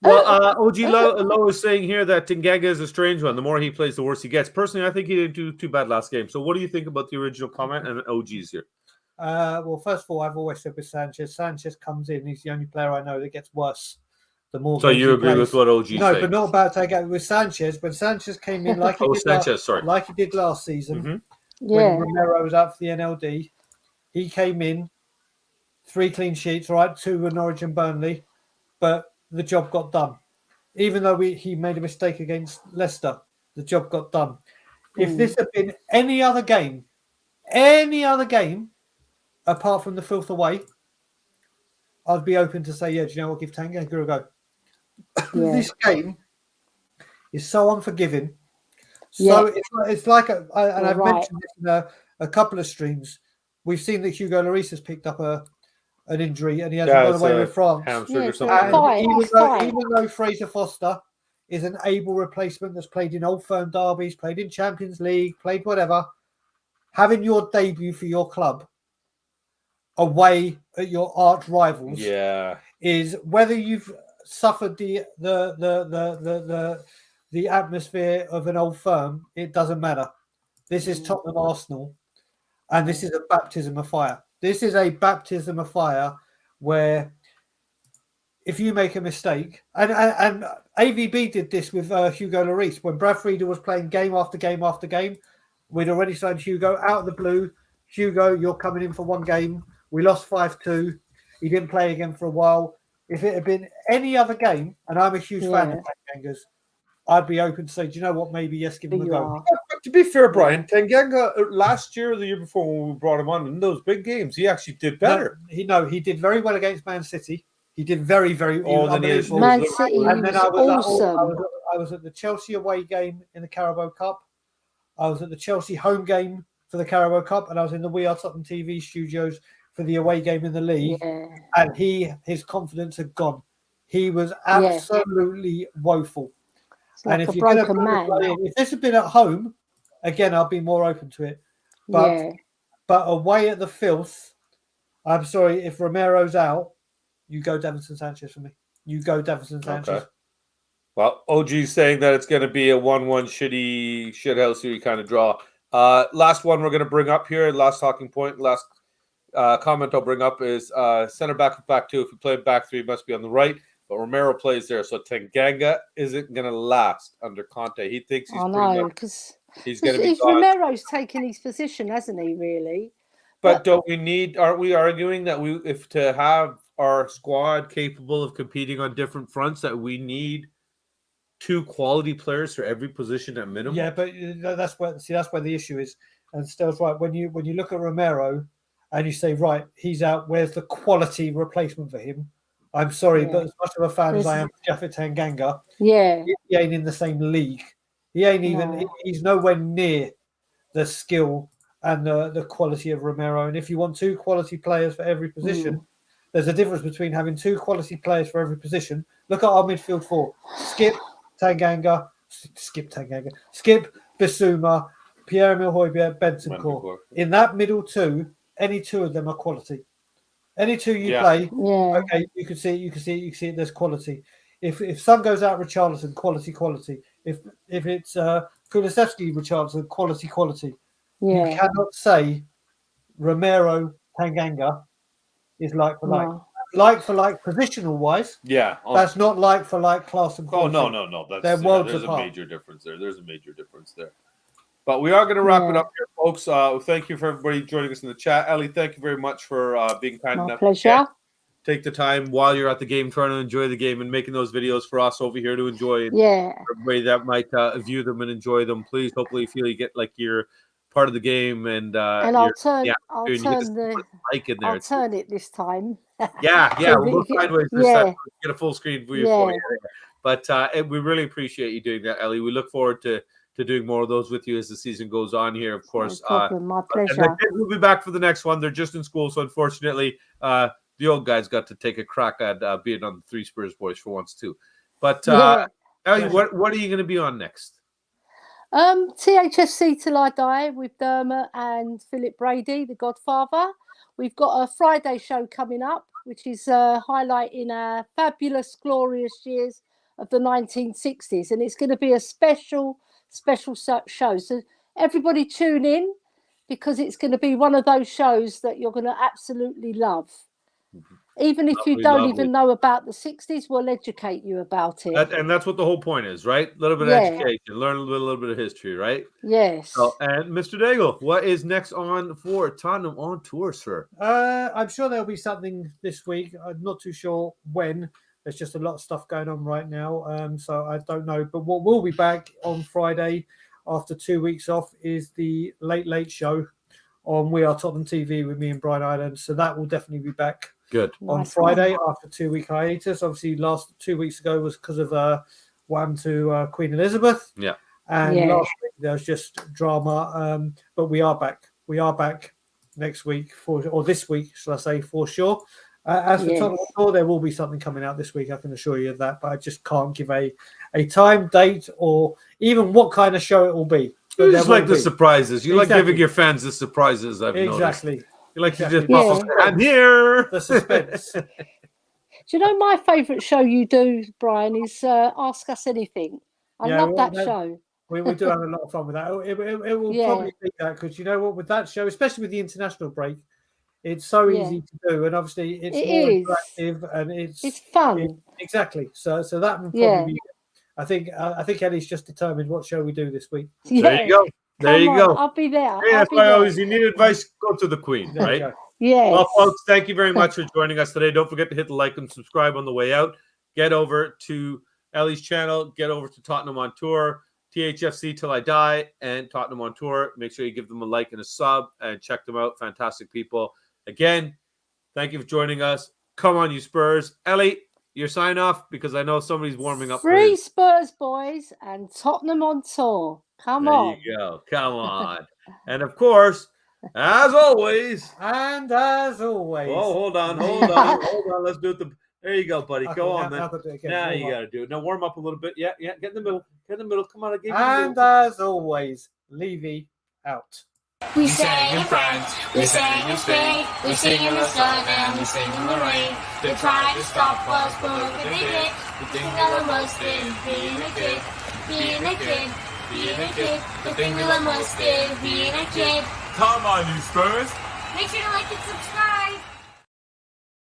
Well, OG Lowe is saying here that Tanganga is a strange one. The more he plays, the worse he gets. Personally, I think he didn't do too bad last game. So what do you think about the original comment and OG's here? Well, first of all, I've always said with Sanchez comes in. He's the only player I know that gets worse the more. So games you he agree with plays. what OG No, said? but not about Tanganga. With Sanchez, when Sanchez came in like he did last season, when Romero was out for the NLD, he came in, 3 clean sheets, right? 2 were Norwich and Burnley, but the job got done. Even though he made a mistake against Leicester, the job got done. If this had been any other game apart from the filth away, I'd be open to say, yeah, do you know what? Give Tanganga a go. Yeah. This game is so unforgiving. So it's like, and I've mentioned this in a couple of streams. We've seen that Hugo Lloris has picked up an injury and he hasn't gone away with France. Hamstring or something. Even though Fraser Foster is an able replacement that's played in Old Firm derbies, played in Champions League, played whatever, having your debut for your club away at your arch rivals is, whether you've suffered the atmosphere of an Old Firm, it doesn't matter. This is Tottenham Arsenal, and this is a baptism of fire. This is a baptism of fire where if you make a mistake, and AVB did this with Hugo Lloris when Brad Friedel was playing game after game after game. We'd already signed Hugo out of the blue. Hugo, you're coming in for one game. We lost 5-2. He didn't play again for a while. If it had been any other game, and I'm a huge fan of Tanganga's, I'd be open to say, do you know what? Maybe yes, give him a go. But to be fair, Brian, Tanganga last year or the year before when we brought him on in those big games, he actually did better. He did very well against Man City. He did very, very well. Man City was awesome. I was at the Chelsea away game in the Carabao Cup. I was at the Chelsea home game for the Carabao Cup, and I was in the We Are Tottenham TV studios for the away game in the league. And his confidence had gone. He was absolutely woeful. Like, and if you're broken man. If this had been at home, again, I'd be more open to it. But away at the filth, I'm sorry, if Romero's out, you go Davinson Sanchez for me. You go Davinson Sanchez. Okay. Well, OG's saying that it's going to be a 1-1 shitty shithousey kind of draw. Last one we're going to bring up here, last talking point, last comment I'll bring up is center back 2. If you play back 3, must be on the right. But Romero plays there, so Tanganga isn't going to last under Conte. He thinks he's he's going to be gone. Romero's taken his position, hasn't he? Really. But don't we need? Aren't we arguing that if to have our squad capable of competing on different fronts, that we need 2 quality players for every position at minimum? Yeah, but that's where the issue is. And Stell's right. When you look at Romero and you say, right, he's out. Where's the quality replacement for him? I'm sorry, but as much of a fan as I am of Japhet Tanganga, he ain't in the same league. He ain't even. He's nowhere near the skill and the quality of Romero. And if you want 2 quality players for every position, there's a difference between having 2 quality players for every position. Look at our midfield 4: Skip Bissouma, Pierre-Emile Højbjerg, Bentancur. In that middle 2, any 2 of them are quality. Any 2 you play, okay, you can see it. There's quality. If Son goes out, Richarlison, quality. If it's Kulusevski, Richarlison, quality. You cannot say Romero, Tanganga is like for like. Like for like, positional wise. That's not like for like class and quality. Oh no. They're worlds there's apart. A major difference there. There's a major difference there. But we are going to wrap it up here, folks. Thank you for everybody joining us in the chat. Elly, thank you very much for being kind enough. My pleasure. Take the time while you're at the game, trying to enjoy the game and making those videos for us over here to enjoy. Everybody that might view them and enjoy them, please. Hopefully, you feel you get like you're part of the game, and I'll turn it this time. We'll go sideways this time. Get a full screen view for you. But we really appreciate you doing that, Elly. We look forward to doing more of those with you as the season goes on here, of course. No problem, my pleasure. We'll be back for the next one. They're just in school, so unfortunately, the old guys got to take a crack at being on the 3 Spurs boys for once too. But Elly, what are you going to be on next? THFC Till I Die with Dermot and Philip Brady, the Godfather. We've got a Friday show coming up, which is highlighting our fabulous, glorious years of the 1960s, and it's going to be a special show. So everybody tune in, because it's going to be one of those shows that you're going to absolutely love. Even if you Lovely, don't lovely. even know about the 60s, we'll educate you about it. And that's what the whole point is, right? A little bit of education, learn a little bit of history, right? Yes. So, and Mr. Dagul, what is next on for Tottenham on tour, sir? I'm sure there'll be something this week. I'm not too sure when. There's just a lot of stuff going on right now, so I don't know. But what will be back on Friday after 2 weeks off is the Late Late Show on We Are Tottenham TV with me and Brian Island. So that will definitely be back on Friday after 2 week hiatus. Obviously, last 2 weeks ago was because of what happened to Queen Elizabeth. Yeah. And last week there was just drama. But we are back. We are back next week or this week, shall I say, for sure. As for Tottenham Tour, there will be something coming out this week. I can assure you of that, but I just can't give a time, date, or even what kind of show it will be. You just like the surprises. You like giving your fans the surprises. I've noticed. You like to just pop up. I'm here. The suspense. Do you know my favourite show you do, Brian, is Ask Us Anything. I love that show. We do have a lot of fun with that. It will probably be that because you know what, with that show, especially with the international break, it's so easy to do, and obviously it's more interactive and it's fun. Exactly. So that would probably be. I think Elly's just determined what show we do this week. There you go. There you go. I'll be there. That's why always you need advice, go to the Queen, right? Yes. Well, folks, thank you very much for joining us today. Don't forget to hit the like and subscribe on the way out. Get over to Elly's channel. Get over to Tottenham on Tour, THFC Till I Die, and Tottenham on Tour. Make sure you give them a like and a sub and check them out. Fantastic people. Again, thank you for joining us. Come on, you Spurs. Elly, your sign off because I know somebody's warming up. Free Spurs, boys, and Tottenham on Tour. Come on. There you go. Come on. And of course, as always. And as always. Oh, hold on. Let's do it. There you go, buddy. Go on, man. Now you got to do it. Now warm up a little bit. Yeah. Get in the middle. Come on. And as always, Levy out. We sang in France, we sang in Spain, we sing in the sun and we sing in the rain. They tried to stop us, but they did. The thing that we must is being a kid, being a kid, being a kid. The thing that we must is being a kid. Come on, you Spurs. Make sure to like and subscribe.